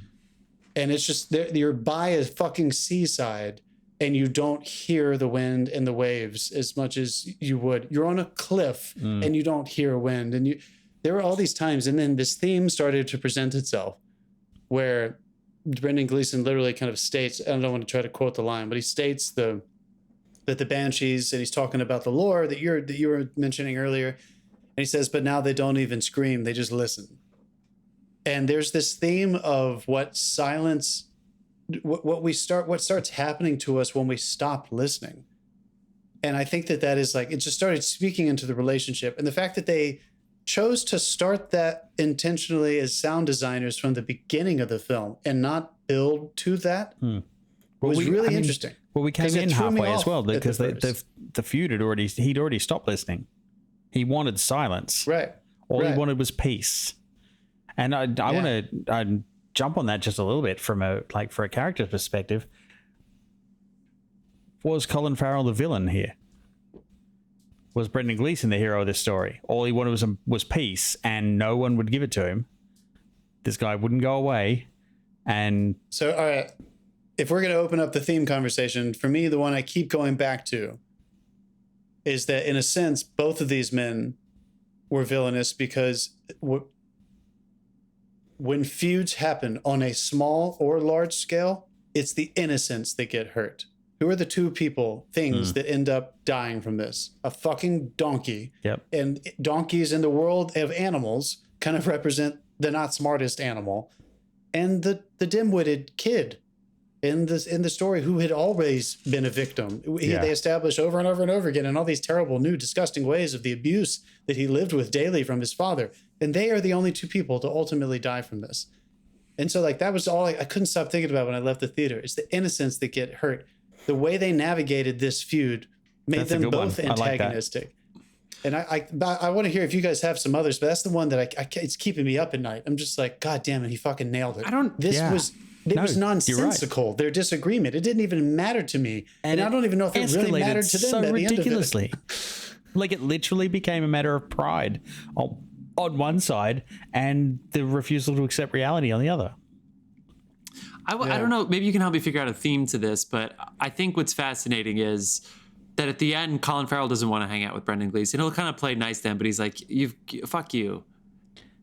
And it's just, you're by a fucking seaside and you don't hear the wind and the waves as much as you would. You're on a cliff and you don't hear wind. And there were all these times. And then this theme started to present itself where Brendan Gleeson literally kind of states, I don't want to try to quote the line, but he states that the Banshees, and he's talking about the lore that you were mentioning earlier. And he says, but now they don't even scream, they just listen. And there's this theme of what silence, what starts happening to us when we stop listening. And I think that is like, it just started speaking into the relationship. And the fact that they chose to start that intentionally as sound designers from the beginning of the film and not build to that was really interesting. Well, we came in halfway as well because the feud he'd already stopped listening. He wanted silence. Right. All he wanted was peace. And I want to jump on that just a little bit from for a character perspective. Was Colin Farrell the villain here? Was Brendan Gleeson the hero of this story? All he wanted was peace, and no one would give it to him. This guy wouldn't go away. And so, all right, if we're going to open up the theme conversation, for me, the one I keep going back to is that, in a sense, both of these men were villainous because when feuds happen on a small or large scale, it's the innocents that get hurt. Who are the two things that end up dying from this? A fucking donkey. Yep. And donkeys in the world of animals kind of represent the not smartest animal. And the dim-witted kid in the story who had always been a victim. They establish over and over and over again in all these terrible, new, disgusting ways of the abuse that he lived with daily from his father. And they are the only two people to ultimately die from this. And so that was all I couldn't stop thinking about when I left the theater. It's the innocents that get hurt. The way they navigated this feud made them both antagonistic. And I want to hear if you guys have some others, but that's the one that it's keeping me up at night. I'm just like, God damn it, he fucking nailed it. It was nonsensical. Right. Their disagreement. It didn't even matter to me. And I don't even know if it really mattered to them at the end of it. Like it literally became a matter of pride on one side and the refusal to accept reality on the other. I don't know. Maybe you can help me figure out a theme to this, but I think what's fascinating is that at the end, Colin Farrell doesn't want to hang out with Brendan Gleeson. He'll kind of play nice then, but he's like, fuck you.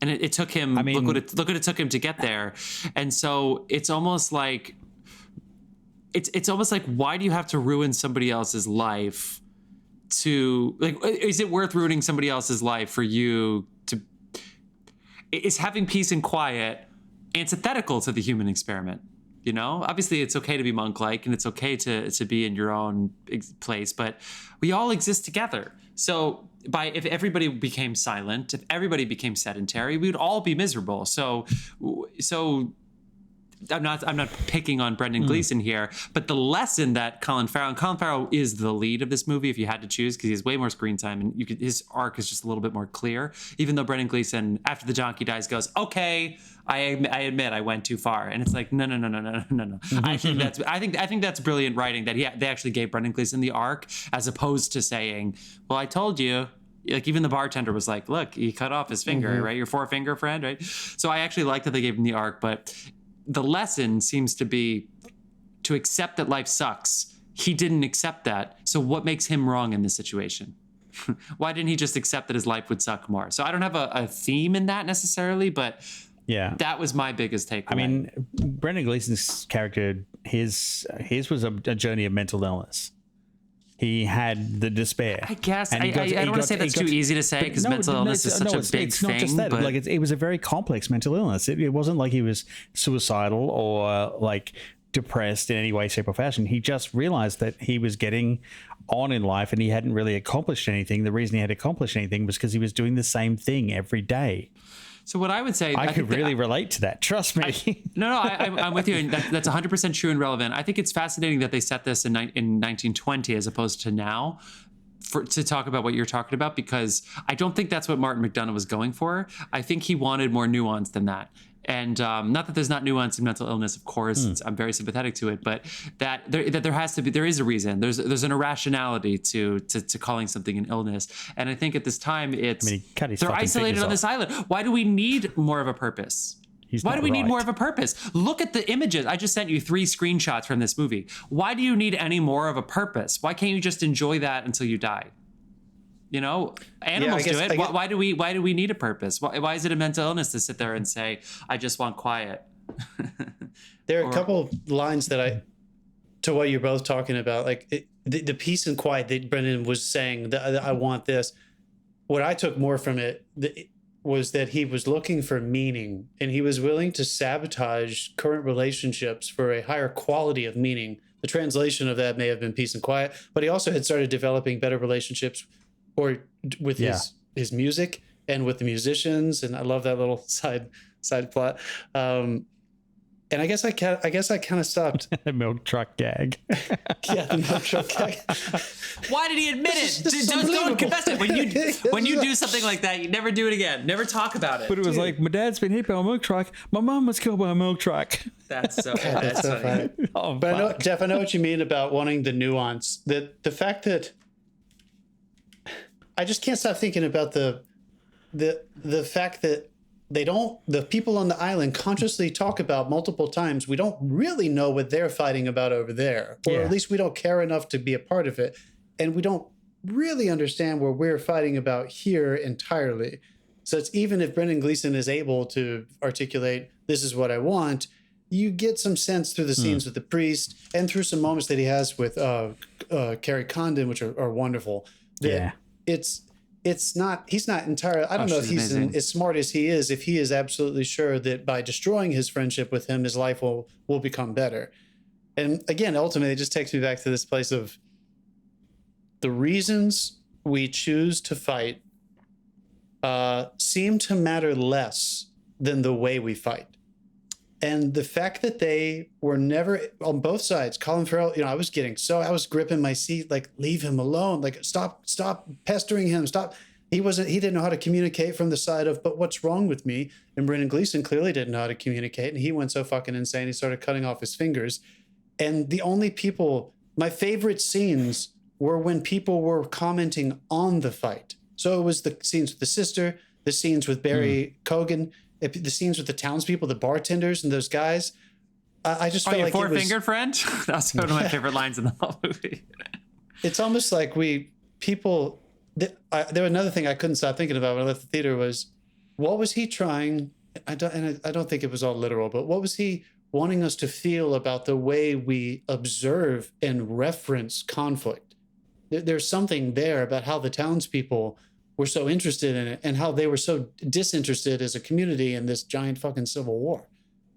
And it took him, look what it took him to get there. And so it's almost like, it's almost like, why do you have to ruin somebody else's life to, like, is it worth ruining somebody else's life for you to, is having peace and quiet antithetical to the human experiment? You know, obviously it's okay to be monk-like and it's okay to be in your own place, but we all exist together. So if everybody became silent, if everybody became sedentary, we would all be miserable. So I'm not picking on Brendan Gleeson here, but the lesson that Colin Farrell is the lead of this movie if you had to choose, because he has way more screen time and his arc is just a little bit more clear. Even though Brendan Gleeson, after the donkey dies, goes, okay, I admit I went too far, and it's like no. I think that's brilliant writing that they actually gave Brendan Gleeson the arc as opposed to saying, well, I told you. Like even the bartender was like, look, he cut off his finger, right? Your forefinger friend, right? So I actually like that they gave him the arc, but the lesson seems to be to accept that life sucks. He didn't accept that. So what makes him wrong in this situation? Why didn't he just accept that his life would suck more? So I don't have a theme in that necessarily, but yeah, that was my biggest takeaway. I mean, Brendan Gleeson's character, his was a journey of mental illness. He had the despair. I guess. I don't want to say that's too easy to say because mental illness is such a big thing. Not just that. Like it was a very complex mental illness. It wasn't like he was suicidal or like depressed in any way, shape, or fashion. He just realized that he was getting on in life and he hadn't really accomplished anything. The reason he had accomplished anything was because he was doing the same thing every day. So what I would say, I could really relate to that. Trust me. I'm with you. And that's 100% true and relevant. I think it's fascinating that they set this in 1920 as opposed to now to talk about what you're talking about, because I don't think that's what Martin McDonagh was going for. I think he wanted more nuance than that. And not that there's not nuance in mental illness, of course, I'm very sympathetic to it, but that there is a reason. There's an irrationality to calling something an illness. And I think at this time they're isolated on this island. Why do we need more of a purpose? Why do we need more of a purpose? Look at the images. I just sent you 3 screenshots from this movie. Why do you need any more of a purpose? Why can't you just enjoy that until you die? You know, animals do it. Why do we need a purpose? Why is it a mental illness to sit there and say, I just want quiet? There are a couple of lines to what you're both talking about, like the peace and quiet that Brendan was saying that I want this. What I took more from it was that he was looking for meaning and he was willing to sabotage current relationships for a higher quality of meaning. The translation of that may have been peace and quiet, but he also had started developing better relationships with his music and with the musicians, and I love that little side plot. And I guess I kind of stopped. The milk truck gag. Yeah, the milk truck gag. Why did he admit it? Don't confess it. When you do something like that, you never do it again. Never talk about it. But it was like, my dad's been hit by a milk truck. My mom was killed by a milk truck. That's so funny. Oh, but Jeff, I know what you mean about wanting the nuance. That the fact that I just can't stop thinking about the fact that the people on the island consciously talk about multiple times, we don't really know what they're fighting about over there, or at least we don't care enough to be a part of it. And we don't really understand what we're fighting about here entirely. So it's even if Brendan Gleeson is able to articulate, this is what I want, you get some sense through the scenes with the priest and through some moments that he has with Kerry Condon, which are wonderful. He's not entirely, I don't know if he's as smart as he is, if he is absolutely sure that by destroying his friendship with him, his life will become better. And again, ultimately, it just takes me back to this place of the reasons we choose to fight seem to matter less than the way we fight. And the fact that they were never on both sides, Colin Farrell, I was gripping my seat, like, leave him alone. Like, stop pestering him. Stop. He didn't know how to communicate from the side of, but what's wrong with me? And Brendan Gleeson clearly didn't know how to communicate. And he went so fucking insane. He started cutting off his fingers. And the only people, my favorite scenes were when people were commenting on the fight. So it was the scenes with the sister, the scenes with Barry Keoghan, the scenes with the townspeople, the bartenders, and those guys. I just felt like four-fingered friend? That's one of my favorite lines in the whole movie. It's almost like there was another thing I couldn't stop thinking about when I left the theater was, what was he trying? I don't think it was all literal, but what was he wanting us to feel about the way we observe and reference conflict? There's something there about how the townspeople were so interested in it and how they were so disinterested as a community in this giant fucking civil war.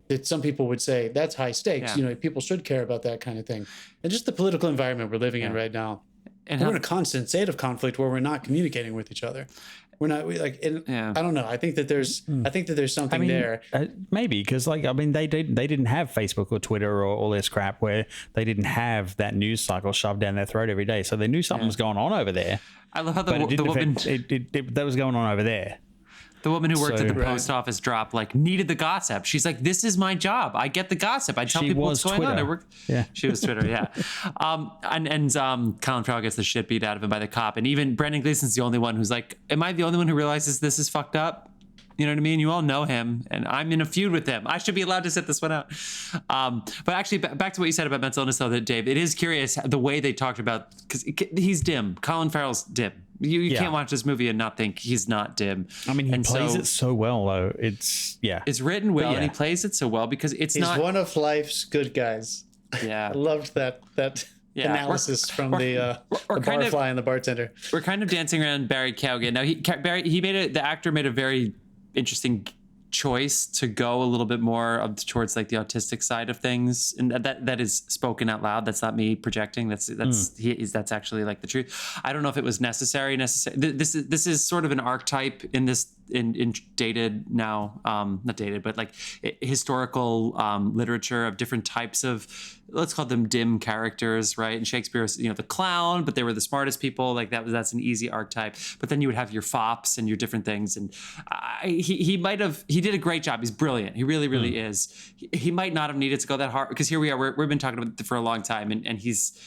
that some people would say that's high stakes. Yeah. People should care about that kind of thing. And just the political environment we're living in right now. And we're in a constant state of conflict where we're not communicating with each other. We're not I don't know. I think that there's something there. Maybe because they didn't have Facebook or Twitter or all this crap where they didn't have that news cycle shoved down their throat every day. So they knew something was going on over there. I love how the woman that was going on over there. The woman who worked at the post office dropped needed the gossip. She's like, this is my job. I get the gossip. I tell people what's going on. She was Twitter, yeah. Colin Farrell gets the shit beat out of him by the cop. And even Brendan Gleeson's the only one who's like, am I the only one who realizes this is fucked up? You know what I mean? You all know him, and I'm in a feud with him. I should be allowed to sit this one out. But actually, back to what you said about mental illness, though, that Dave, it is curious the way they talked about, because he's dim. Colin Farrell's dim. You can't watch this movie and not think he's not dim. I mean, he plays it so well, though. It's written well, and he plays it so well because he's one of life's good guys. Yeah, I loved that analysis from the barfly and the bartender. We're kind of dancing around Barry Keoghan. Now, the actor made a very interesting choice to go a little bit more towards the autistic side of things, and that is spoken out loud. That's not me projecting. That's actually the truth. I don't know if it was necessary. This is sort of an archetype in this in dated now, not dated, but historical literature of different types of, let's call them dim characters, right? And Shakespeare's, the clown, but they were the smartest people. That's an easy archetype. But then you would have your fops and your different things. And he did a great job. He's brilliant. He really, really is. He might not have needed to go that hard, because here we are. We've been talking about it for a long time, and he's.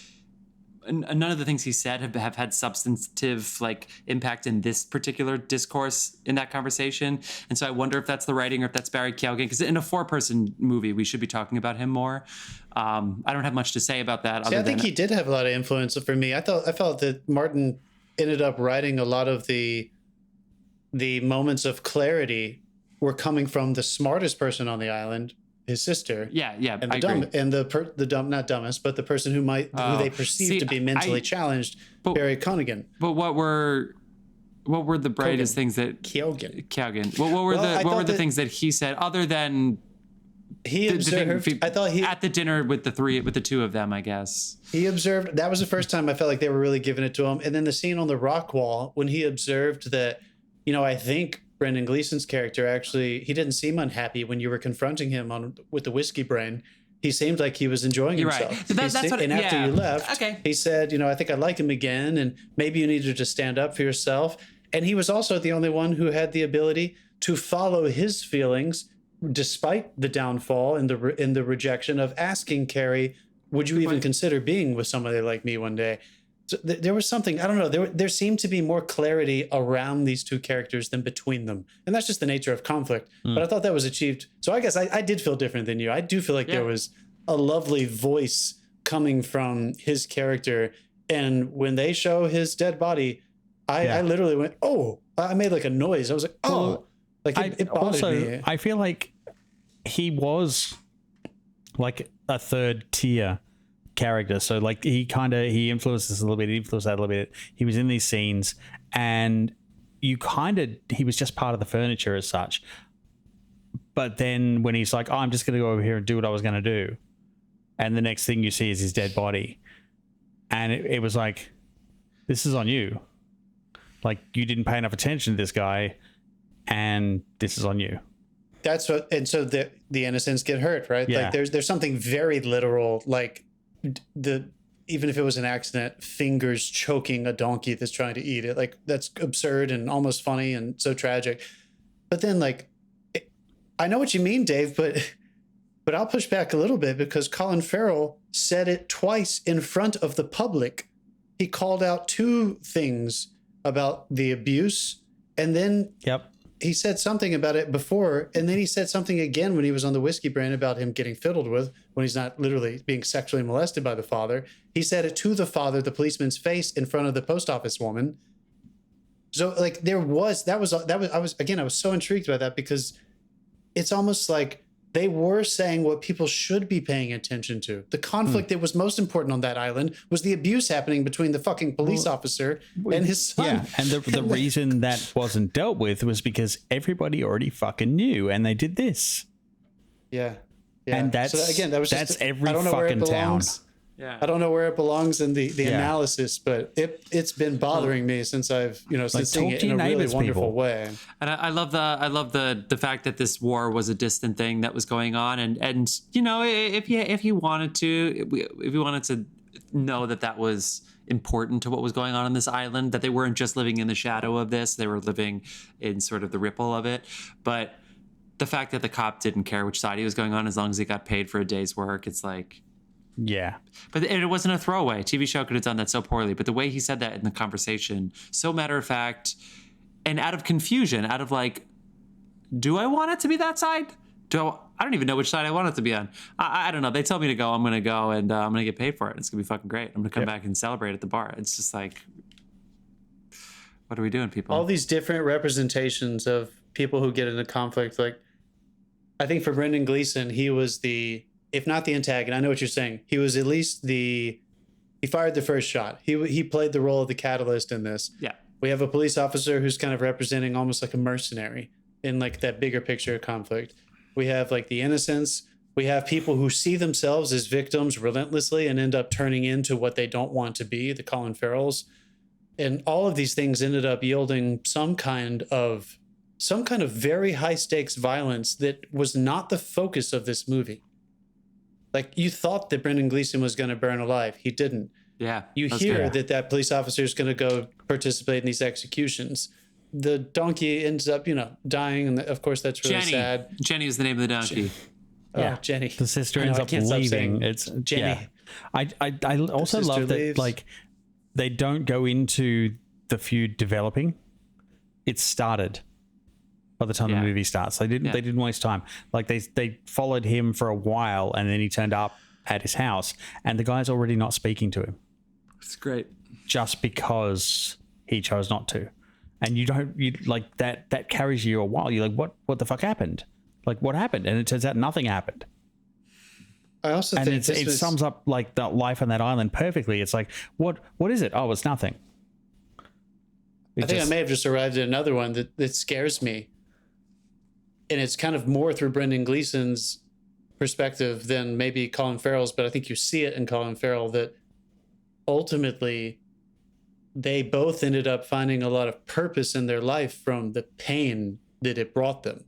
And none of the things he said have had substantive impact in this particular discourse in that conversation. And so I wonder if that's the writing or if that's Barry Keoghan, because in a 4-person movie, we should be talking about him more. I don't have much to say about that. I think he did have a lot of influence for me. I felt that Martin ended up writing a lot of the moments of clarity were coming from the smartest person on the island, his sister. And not dumbest, but the person who they perceive to be mentally challenged, Kerry Condon. But what were the brightest things that Keoghan? What were the things that he said other than he observed? I thought at the dinner with the two of them, I guess. He observed. That was the first time I felt like they were really giving it to him. And then the scene on the rock wall when he observed that, I think Brendan Gleeson's character he didn't seem unhappy when you were confronting him with the whiskey brain. He seemed like he was enjoying himself. Right. So after you left, he said, I think I'd like him again, and maybe you needed to stand up for yourself. And he was also the only one who had the ability to follow his feelings despite the downfall and the rejection of asking Kerry, would you even consider being with somebody like me one day? So there was something, I don't know, there seemed to be more clarity around these two characters than between them. And that's just the nature of conflict. But I thought that was achieved. So I guess I did feel different than you. I do feel like there was a lovely voice coming from his character. And when they show his dead body, I literally went, oh, I made a noise. I was like, oh, it bothered me. I feel like he was a third tier character, so he influenced us a little bit, he influenced that a little bit. He was in these scenes, and he was just part of the furniture as such. But then when he's like, I'm just gonna go over here and do what I was gonna do, and the next thing you see is his dead body, and it was like, this is on you. You didn't pay enough attention to this guy, and this is on you. That's what, and so the innocents get hurt, right? Yeah. There's something very literal, even if it was an accident, fingers choking a donkey that's trying to eat it. That's absurd and almost funny and so tragic. But then I know what you mean, Dave, but I'll push back a little bit, because Colin Farrell said it twice in front of the public. He called out 2 things about the abuse, and then he said something about it before, and then he said something again when he was on the whiskey brain about him getting fiddled with when he's not literally being sexually molested by the father. He said it to the father, the policeman's face, in front of the post office woman. So I was so intrigued by that, because it's almost like they were saying what people should be paying attention to. The conflict that was most important on that island was the abuse happening between the fucking police officer and his son. Yeah, and the reason that wasn't dealt with was because everybody already fucking knew, and they did this. Yeah. And that's every fucking town. Yeah. I don't know where it belongs in the analysis, but it's been bothering me since I've since seeing it in a really wonderful way. And I love the fact that this war was a distant thing that was going on, and if you wanted to know that was important to what was going on this island, that they weren't just living in the shadow of this, they were living in sort of the ripple of it. But the fact that the cop didn't care which side he was going on as long as he got paid for a day's work, it's like. Yeah. But it wasn't a throwaway. TV show could have done that so poorly. But the way he said that in the conversation, so matter of fact, and out of confusion, out of like, do I want it to be that side? I don't even know which side I want it to be on. I don't know. They told me to go. I'm going to go, and I'm going to get paid for it. It's going to be fucking great. I'm going to come back and celebrate at the bar. It's just like, what are we doing, people? All these different representations of people who get into conflict. Like, I think for Brendan Gleeson, he was if not the antagonist, I know what you're saying. He was at least he fired the first shot. He played the role of the catalyst in this. Yeah. We have a police officer who's kind of representing almost like a mercenary in like that bigger picture of conflict. We have like the innocents. We have people who see themselves as victims relentlessly and end up turning into what they don't want to be, the Colin Farrells. And all of these things ended up yielding some kind of very high stakes violence that was not the focus of this movie. Like, you thought that Brendan Gleeson was going to burn alive. He didn't. Yeah. You hear that police officer is going to go participate in these executions. The donkey ends up, dying. And of course, that's really sad. Jenny is the name of the donkey. Jenny. The sister ends up leaving. It's Jenny. Yeah. I also love that, leaves. Like, they don't go into the feud developing. It started by the time the movie starts. They didn't waste time. Like, they followed him for a while, and then he turned up at his house, and the guy's already not speaking to him. It's great. Just because he chose not to. And you like that carries you a while. You're like, what the fuck happened? Like, what happened? And it turns out nothing happened. I also think it sums up like the life on that island perfectly. It's like, what is it? Oh, it's nothing. I think I may have just arrived at another one that scares me. And it's kind of more through Brendan Gleeson's perspective than maybe Colin Farrell's, but I think you see it in Colin Farrell that ultimately they both ended up finding a lot of purpose in their life from the pain that it brought them.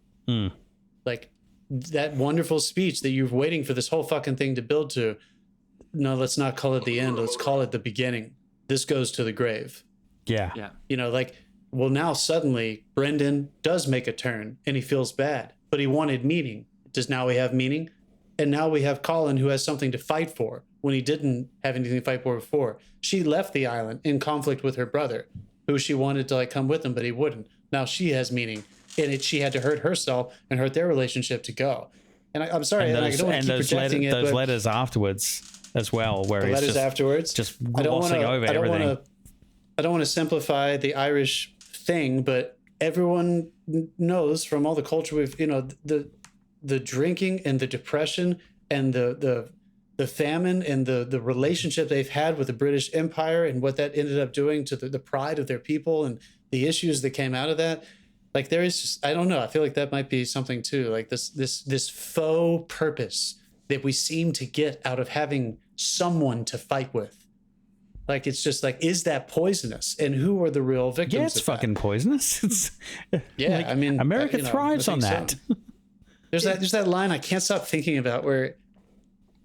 Like that wonderful speech that you're waiting for this whole fucking thing to build to. No, let's not call it the end. Let's call it the beginning. This goes to the grave. Yeah. Well, now suddenly Brendan does make a turn and he feels bad, but he wanted meaning. Does now we have meaning? And now we have Colin who has something to fight for when he didn't have anything to fight for before. She left the island in conflict with her brother, who she wanted to come with him, but he wouldn't. Now she has meaning, and she had to hurt herself and hurt their relationship to go. And I'm sorry, I don't want to keep projecting it. Those letters afterwards as well, where the letters afterwards, just glossing over everything. I don't want to simplify the Irish thing, but everyone knows from all the culture we've, the drinking and the depression and the famine and the relationship they've had with the British Empire and what that ended up doing to the pride of their people and the issues that came out of that. Like, there is just, I don't know. I feel like that might be something too. Like this faux purpose that we seem to get out of having someone to fight with. Like, it's just like, is that poisonous? And who are the real victims? Yeah, it's fucking poisonous. It's, yeah, I mean, America thrives on that. So. There's that line I can't stop thinking about where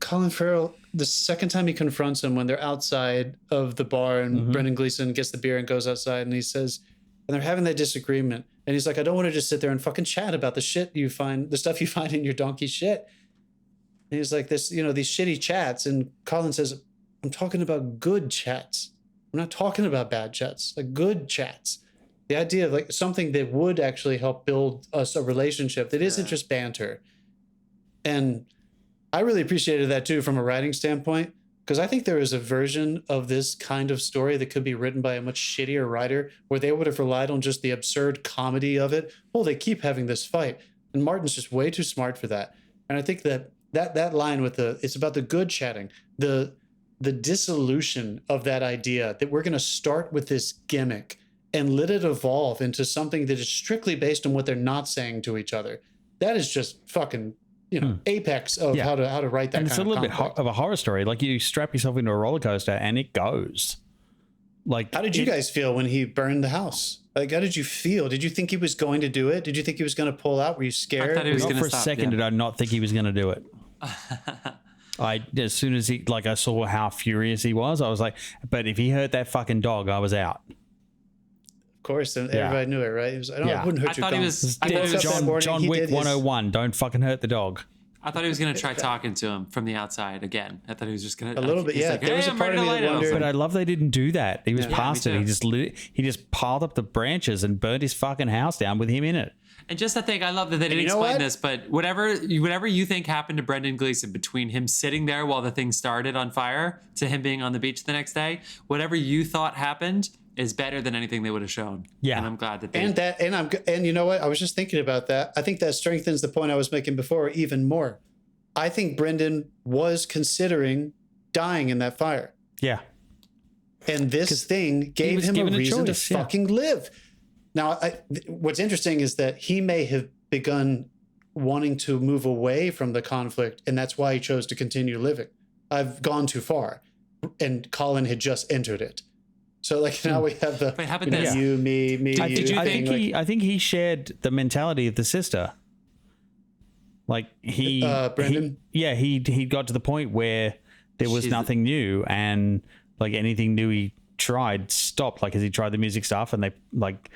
Colin Farrell, the second time he confronts him when they're outside of the bar and Brendan Gleeson gets the beer and goes outside and he says, and they're having that disagreement. And he's like, I don't want to just sit there and fucking chat about the stuff you find in your donkey shit. And he's like, these shitty chats. And Colin says, I'm talking about good chats. I'm not talking about bad chats, like good chats. The idea of like something that would actually help build us a relationship that isn't just banter. And I really appreciated that too from a writing standpoint, because I think there is a version of this kind of story that could be written by a much shittier writer where they would have relied on just the absurd comedy of it. Oh, they keep having this fight. And Martin's just way too smart for that. And I think that line with it's about the good chatting, the dissolution of that idea that we're going to start with this gimmick and let it evolve into something that is strictly based on what they're not saying to each other. That is just fucking apex of how to write that. And it's a little bit of a horror story. Like you strap yourself into a roller coaster and it goes. Like, how did you guys feel when he burned the house? Like, how did you feel? Did you think he was going to do it? Did you think he was going to pull out? Were you scared? I thought he was going to for stop. a second did I not think he was going to do it. As soon as I saw how furious he was, I was like, but if he hurt that fucking dog, I was out. Of course, and everybody knew it, right? He was, I wouldn't hurt your dog. John Wick 101. Don't fucking hurt the dog. I thought he was going to try talking to him from the outside again. I thought he was just going to... A little bit, yeah. Like, there was a part of me that wondered... But I love they didn't do that. He was past it. He just piled up the branches and burned his fucking house down with him in it. And just to think, I love that they didn't explain this, but whatever you think happened to Brendan Gleeson, between him sitting there while the thing started on fire to him being on the beach the next day, whatever you thought happened is better than anything they would have shown. Yeah. And I'm glad that they... And you know what? I was just thinking about that. I think that strengthens the point I was making before even more. I think Brendan was considering dying in that fire. Yeah. And this thing gave him a reason to fucking live. Now, what's interesting is that he may have begun wanting to move away from the conflict, and that's why he chose to continue living. I've gone too far, and Colin had just entered it. So, like, now we have the you, me, I think he shared the mentality of the sister. Like Brendan? He got to the point where there was nothing new, and like anything new he tried stopped. Like as he tried the music stuff, and they put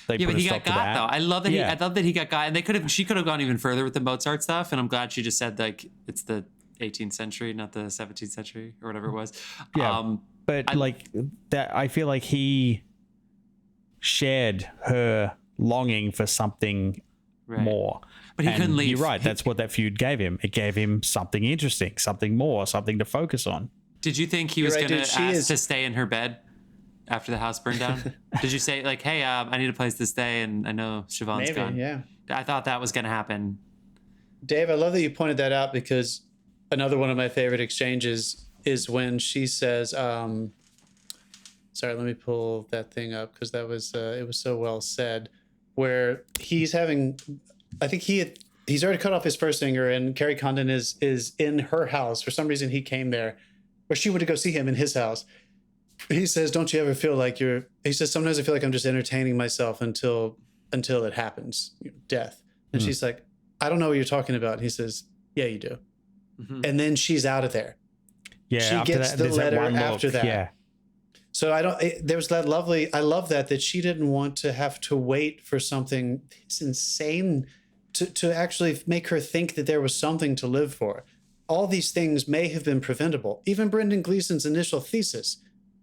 but he got though. I love that I love that he got got, and she could have gone even further with the Mozart stuff. And I'm glad she just said like it's the 18th century, not the 17th century or whatever it was. Yeah, I feel like he shared her longing for something more. But he couldn't leave. You're right. That's what that feud gave him. It gave him something interesting, something more, something to focus on. Did you think he was going to ask to stay in her bed after the house burned down? Did you say like, hey, I need a place to stay and I know Siobhan's gone? Yeah. I thought that was going to happen. Dave, I love that you pointed that out because another one of my favorite exchanges is when she says, sorry, let me pull that thing up because that was, it was so well said, where he's having... I think he's already cut off his first finger, and Kerry Condon is in her house. For some reason, he came there, or she went to go see him in his house. He says, "Don't you ever feel like you're?" He says, "Sometimes I feel like I'm just entertaining myself until it happens, death." And she's like, "I don't know what you're talking about." And he says, "Yeah, you do." Mm-hmm. And then she's out of there. Yeah, she gets the letter after that. Yeah. So there was that lovely. I love that she didn't want to have to wait for something. It's insane. To actually make her think that there was something to live for. All these things may have been preventable. Even Brendan Gleeson's initial thesis.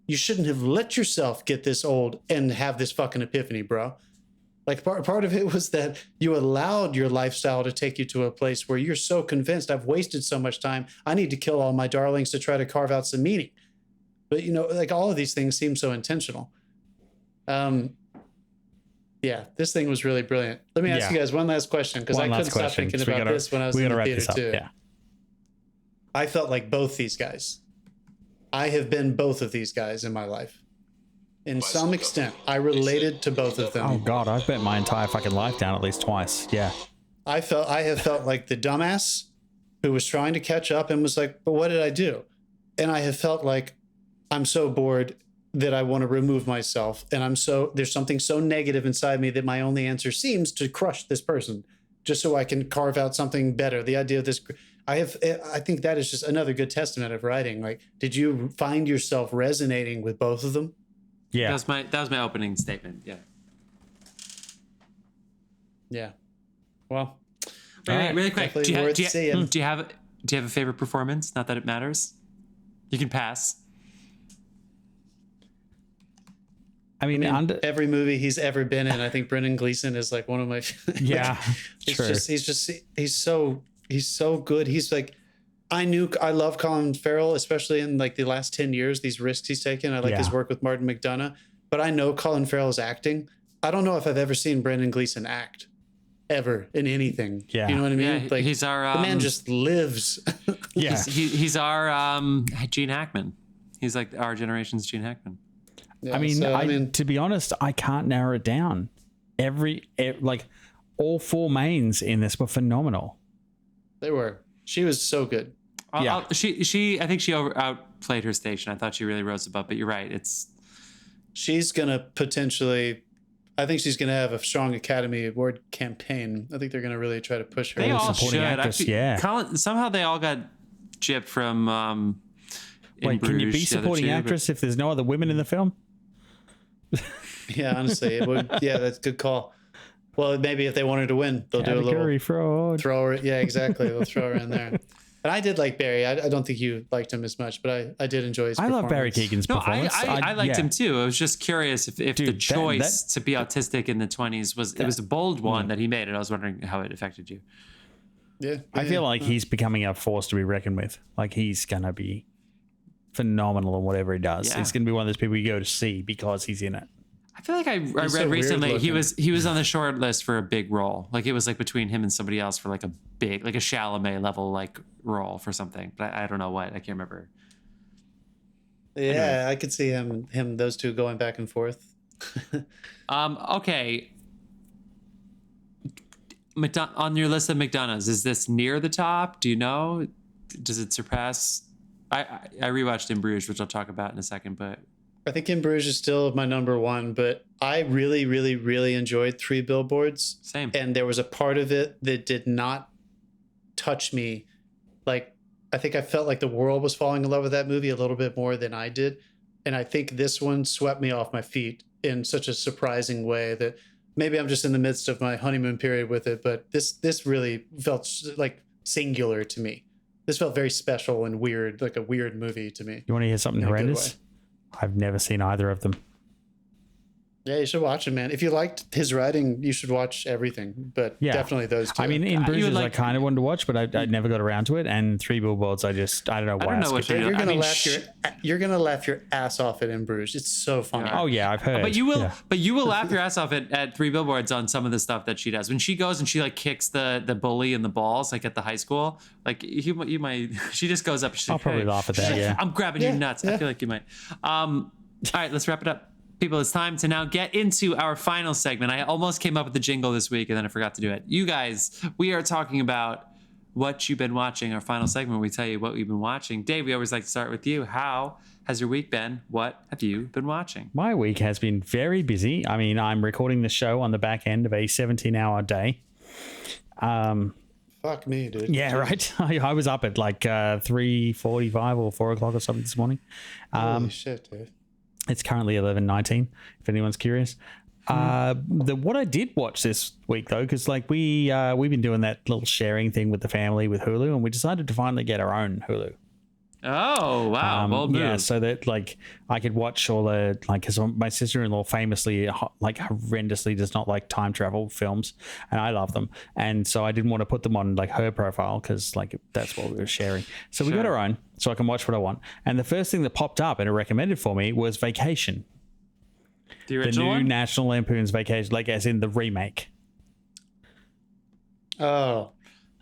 You shouldn't have let yourself get this old and have this fucking epiphany, bro. Like part of it was that you allowed your lifestyle to take you to a place where you're so convinced I've wasted so much time. I need to kill all my darlings to try to carve out some meaning. But, like all of these things seem so intentional. Yeah, this thing was really brilliant. Let me ask you guys one last question because I couldn't stop thinking about this when I was in the theater too. Yeah. I felt like both these guys. I have been both of these guys in my life. In some extent, I related to both of them. Oh God, I've bet my entire fucking life down at least twice. Yeah. I have felt like the dumbass who was trying to catch up and was like, but what did I do? And I have felt like I'm so bored that I want to remove myself. And there's something so negative inside me that my only answer seems to crush this person just so I can carve out something better. The idea of this, I think that is just another good testament of writing. Like, did you find yourself resonating with both of them? Yeah. That was my opening statement. Yeah. Yeah. Well, really quick. Do you have a favorite performance? Not that it matters. You can pass. I mean, every movie he's ever been in, I think Brendan Gleeson is like one of my. Yeah, true. He's so good. He's like, I love Colin Farrell, especially in like the last 10 years. These risks he's taken. I like his work with Martin McDonagh, but I know Colin Farrell's acting. I don't know if I've ever seen Brendan Gleeson act ever in anything. Yeah, you know what I mean. Yeah, like he's our the man just lives. Yeah, he's our Gene Hackman. He's like our generation's Gene Hackman. Yeah, I mean, to be honest, I can't narrow it down. Like all four mains in this were phenomenal. They were. She was so good. Yeah. She I think she outplayed her station. I thought she really rose above, but you're right. She's gonna potentially. I think she's gonna have a strong Academy Award campaign. I think they're gonna really try to push her. They all supporting should. actress, Actually, yeah. somehow they all got gypped from. In Wait, can you be Bruges, the other supporting two, but- actress if there's no other women in the film? Yeah, honestly, it would. Yeah, that's a good call. Well, maybe if they want her to win, they'll do a little Category fraud. throw her. Yeah, exactly. They'll throw her in there. And I did like Barry. I don't think you liked him as much, but I did enjoy his I performance. love Barry Keoghan's No, performance. I liked him too. I was just curious if Dude, the choice that- to be autistic in the 20s was a bold one that he made, and I was wondering how it affected you. Yeah, I feel like he's becoming a force to be reckoned with. Like he's gonna be phenomenal in whatever he does. Yeah. He's gonna be one of those people you go to see because he's in it. I feel like I read so weird recently he looking. was on the short list for a big role. Like it was like between him and somebody else for like a big, like a Chalamet level like role for something. But I don't know what. I can't remember. Yeah, I could see him those two going back and forth. Okay. On your list of McDonoughs, is this near the top? Do you know? Does it surpass? I rewatched In Bruges, which I'll talk about in a second, but I think In Bruges is still my number one, but I really, really, really enjoyed Three Billboards. same. And there was a part of it that did not touch me. Like, I think I felt like the world was falling in love with that movie a little bit more than I did. And I think this one swept me off my feet in such a surprising way that maybe I'm just in the midst of my honeymoon period with it, but this really felt like singular to me. This felt very special and weird, like a weird movie to me. You want to hear something In a good horrendous? I've never seen either of them. Yeah, you should watch it, man. If you liked his writing, you should watch everything. But Yeah. definitely those two. I mean, In You would Bruges, I like- kind of wanted to watch, but I never got around to it. And Three Billboards, I don't know why. I don't know what skipped it. you're you're gonna I mean, you're gonna laugh your ass off at In Bruges. It's so funny. Oh yeah, I've heard. But you will, Yeah. but you will laugh your ass off at Three Billboards on some of the stuff that she does. When she goes and she like kicks the bully in the balls, like at the high school, like you might. She just goes up. She's I'll like, probably "Hey." laugh at She's that. like, Yeah. I'm grabbing Yeah, your nuts. I yeah. feel like you might. All right, let's wrap it up. People, it's time to now get into our final segment. I almost came up with the jingle this week and then I forgot to do it. You guys, we are talking about what you've been watching. Our final segment, we tell you what we've been watching. Dave, we always like to start with you. How has your week been? What have you been watching? My week has been very busy. I mean, I'm recording the show on the back end of a 17-hour day. Fuck me, dude. Yeah, right. I was up at like 3:45 or 4 o'clock or something this morning. Holy shit, dude. It's currently 11:19. If anyone's curious. What I did watch this week though, because like we've been doing that little sharing thing with the family with Hulu, and we decided to finally get our own Hulu. Oh, wow. Bold move. Yeah, so that like I could watch all the like because my sister-in-law famously like horrendously does not like time travel films, and I love them, and so I didn't want to put them on like her profile because like that's what we were sharing. So we got our own, so I can watch what I want. And the first thing that popped up and it recommended for me was Vacation, The the original new one? National Lampoon's Vacation, like as in the remake. Oh,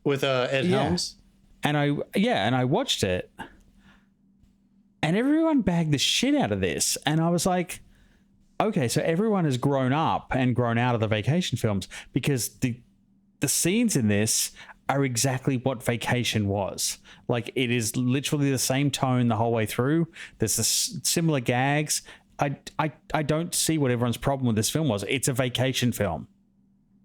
with Ed Helms. And I watched it. And everyone bagged the shit out of this. And I was like, okay, so everyone has grown up and grown out of the Vacation films because the scenes in this are exactly what Vacation was. Like it is literally the same tone the whole way through. There's similar gags. I don't see what everyone's problem with this film was. It's a vacation film.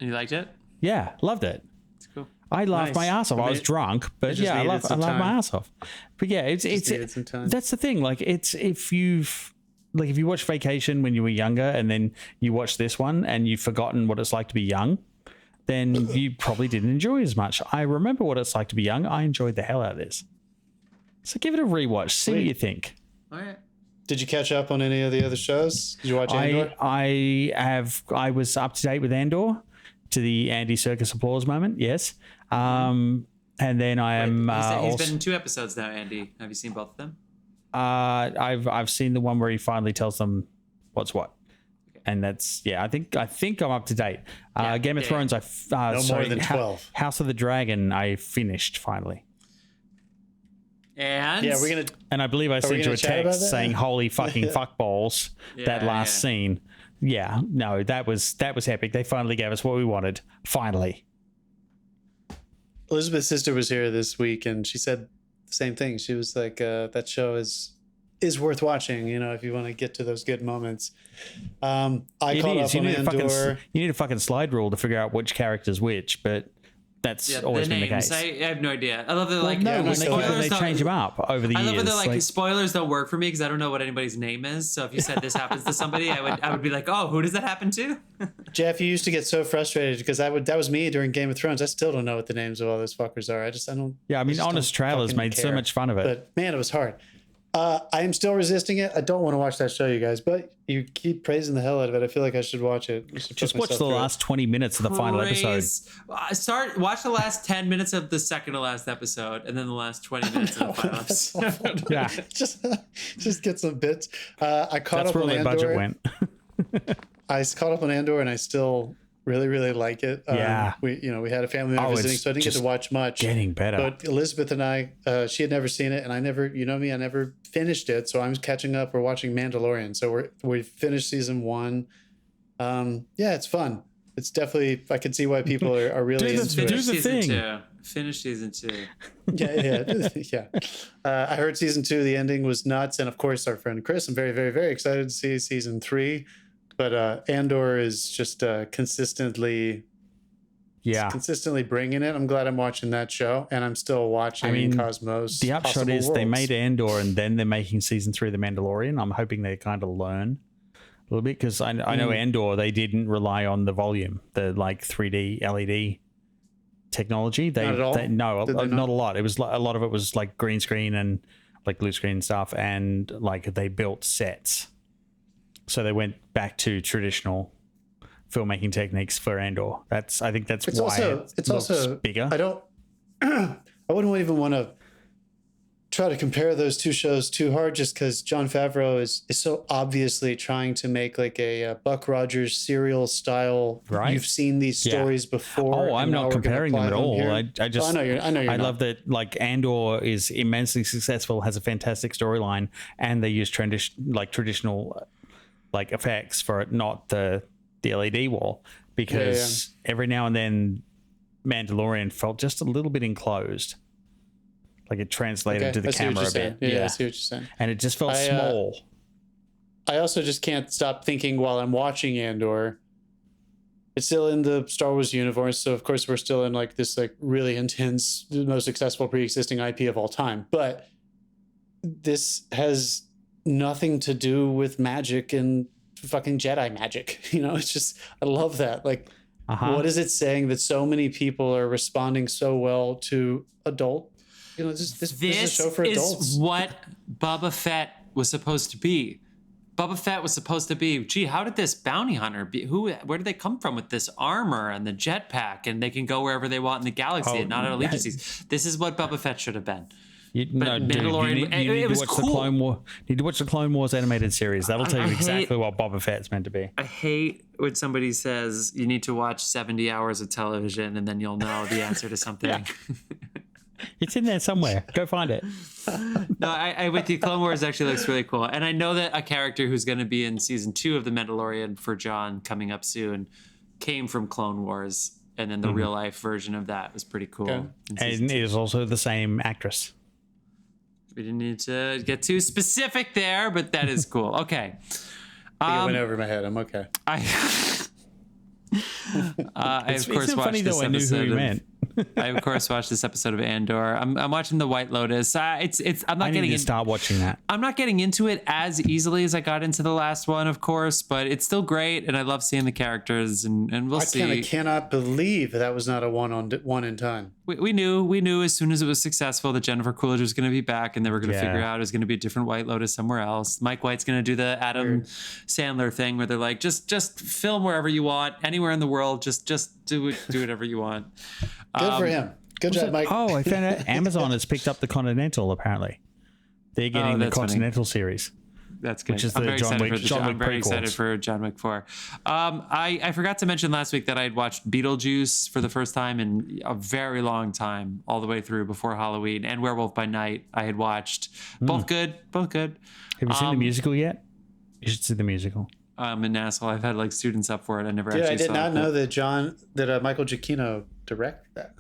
You liked it? Yeah, loved it. It's cool. I laughed Nice. my ass off. I was drunk, but just yeah, I needed laughed some my time. ass off. But yeah, it's needed some time. that's the thing. Like it's if you watch Vacation when you were younger and then you watch this one and you've forgotten what it's like to be young, then you probably didn't enjoy it as much. I remember what it's like to be young. I enjoyed the hell out of this. So give it a rewatch. See what you think. All right. Did you catch up on any of the other shows? Did you watch Andor? I was up to date with Andor to the Andy Serkis applause moment. Yes. And then I am He's also, been in 2 episodes now, Andy. Have you seen both of them? I've seen the one where he finally tells them what's what. And that's I think I'm up to date. Game of yeah. Thrones No more than 12. House of the Dragon I finished finally. And Yeah, we're gonna. And I believe I sent you gonna a chat about text that? saying holy fucking fuck balls. That Yeah, last yeah. scene. Yeah, no, that was epic. They finally gave us what we wanted. Finally. Elizabeth's sister was here this week, and she said the same thing. She was like, "That show is worth watching. You know, if you want to get to those good moments." I caught up on Andor. You need a fucking slide rule to figure out which character's which, but that's always been the case. I have no idea. I love that they change them up over the years. I love that spoilers don't work for me because I don't know what anybody's name is. So if you said this happens to somebody, I would be like, oh, who does that happen to? Jeff, you used to get so frustrated because that was me during Game of Thrones. I still don't know what the names of all those fuckers are. I don't. Yeah, I mean, honest trailers made so much fun of it. But man, it was hard. I am still resisting it. I don't want to watch that show, you guys, but you keep praising the hell out of it. I feel like I should watch it. Just watch the last 20 minutes of the final episode. Watch the last 10 minutes of the second to last episode, and then the last 20 minutes of the final episode. Yeah, just get some bits. I caught up on Andor. Budget went. I caught up on Andor, and I still really like it. Yeah, we had a family member visiting, so I didn't get to watch much. Getting better. But Elizabeth and I, she had never seen it, and I never, I never finished it. So I'm catching up. We're watching Mandalorian, so we finished season 1. Yeah, it's fun. It's definitely. I can see why people are really into it. Do the thing. Finish season 2. Yeah. I heard season 2. The ending was nuts, and of course, our friend Chris. I'm very, very, very excited to see season 3. But Andor is just consistently bringing it. I'm glad I'm watching that show, and I'm still watching Cosmos. The upshot is they made Andor, and then they're making season 3 of The Mandalorian. I'm hoping they kind of learn a little bit, because I know Andor, they didn't rely on the volume, the 3D LED technology. Not at all? Not a lot. It was a lot of it was like green screen and like blue screen stuff, and they built sets. So they went back to traditional filmmaking techniques for Andor. I think that's why it's also bigger. I wouldn't even want to try to compare those two shows too hard, just because Jon Favreau is so obviously trying to make like a Buck Rogers serial style. Right. You've seen these stories before. Oh, I'm not comparing them at all. I just I know you're love that Andor is immensely successful, has a fantastic storyline, and they use traditional effects for it, not the LED wall, because every now and then Mandalorian felt just a little bit enclosed, like it translated to the camera a bit. Yeah, I see what you're saying. And it just felt small. I also just can't stop thinking while I'm watching Andor. It's still in the Star Wars universe, so of course we're still in this really intense, the most successful pre-existing IP of all time. But this has nothing to do with magic and fucking Jedi magic. It's just, I love that. What is it saying that so many people are responding so well to adult? This is a show for adults. This is what Boba Fett was supposed to be. Boba Fett was supposed to be, gee, how did this bounty hunter be? Where did they come from with this armor and the jetpack, and they can go wherever they want in the galaxy and not at allegiances? This is what Boba Fett should have been. Mandalorian, you need to watch the Clone War. You need to watch the Clone Wars animated series. That'll tell you exactly what Boba Fett's meant to be. I hate when somebody says you need to watch 70 hours of television and then you'll know the answer to something. It's in there somewhere. Go find it. No, I with you. Clone Wars actually looks really cool, and I know that a character who's going to be in season 2 of The Mandalorian for John coming up soon came from Clone Wars, and then the real life version of that was pretty cool. And it is also the same actress. We didn't need to get too specific there, but that is cool. Okay. I went over my head. I'm okay. I of course watched funny this though. I knew who you meant. I of course watched this episode of Andor. I'm watching The White Lotus. I'm not getting to start watching that. I'm not getting into it as easily as I got into the last one, of course, but it's still great, and I love seeing the characters, and we'll see. I cannot believe that was not a one in time. We knew as soon as it was successful that Jennifer Coolidge was going to be back, and they were going to figure out it was going to be a different White Lotus somewhere else. Mike White's going to do the Adam Sandler thing where they're like, just film wherever you want, anywhere in the world, just do whatever you want. Good for him. Good job, Mike. Oh, I found out Amazon has picked up the Continental. Apparently, they're getting the Continental series. That's good. Which is I'm the very John excited Wick. for I'm very excited for John Wick 4. I forgot to mention last week that I had watched Beetlejuice for the first time in a very long time, all the way through before Halloween, and Werewolf by Night. I had watched both good. Have you seen the musical yet? You should see the musical. I'm an asshole. I've had I never Dude, actually saw it. I did not know that Michael Giacchino directed that.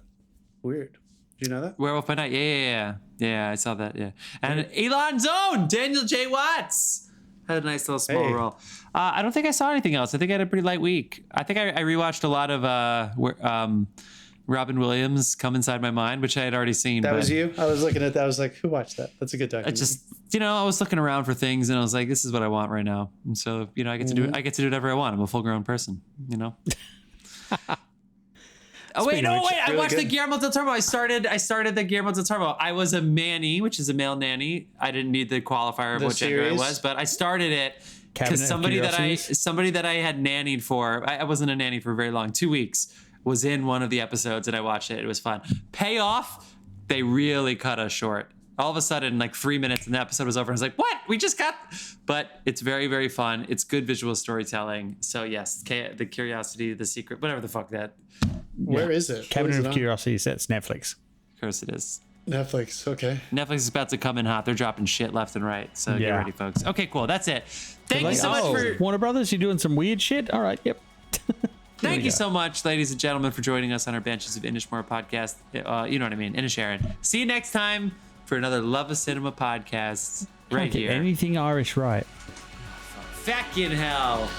Weird. Did you know that? Werewolf by Night. Yeah, I saw that. Yeah, and Elon's own Daniel J. Watts had a nice little small role. I don't think I saw anything else. I think I had a pretty light week. I think I rewatched a lot of Robin Williams' Come Inside My Mind, which I had already seen. That was you? I was looking at that. I was like, who watched that? That's a good documentary. I just, I was looking around for things and I was like, this is what I want right now. And so, I get to do it. I get to do whatever I want. I'm a full grown person, Oh, wait, I watched the Guillermo del Toro. I started the Guillermo del Toro. I was a Manny, which is a male nanny. I didn't need the qualifier of what gender I was, but I started it because somebody that I had nannied for, I wasn't a nanny for very long, 2 weeks, was in one of the episodes and I watched it. It was fun. Payoff, they really cut us short. All of a sudden, like 3 minutes and the episode was over. I was like, what? We just got... But it's very, very fun. It's good visual storytelling. So yes, the Curiosity, the Secret, whatever the fuck that... Where is it? Cabinet of Curiosities. That's Netflix. Of course it is. Netflix. Okay. Netflix is about to come in hot. They're dropping shit left and right. So get ready, folks. Okay, cool. That's it. Thank you so much for... Warner Brothers, you doing some weird shit? All right, yep. Thank you so much, ladies and gentlemen, for joining us on our Banshees of Inisherin podcast. You know what I mean. Inisherin. See you next time for another Love of Cinema podcast right here. Anything Irish right. Feckin' hell.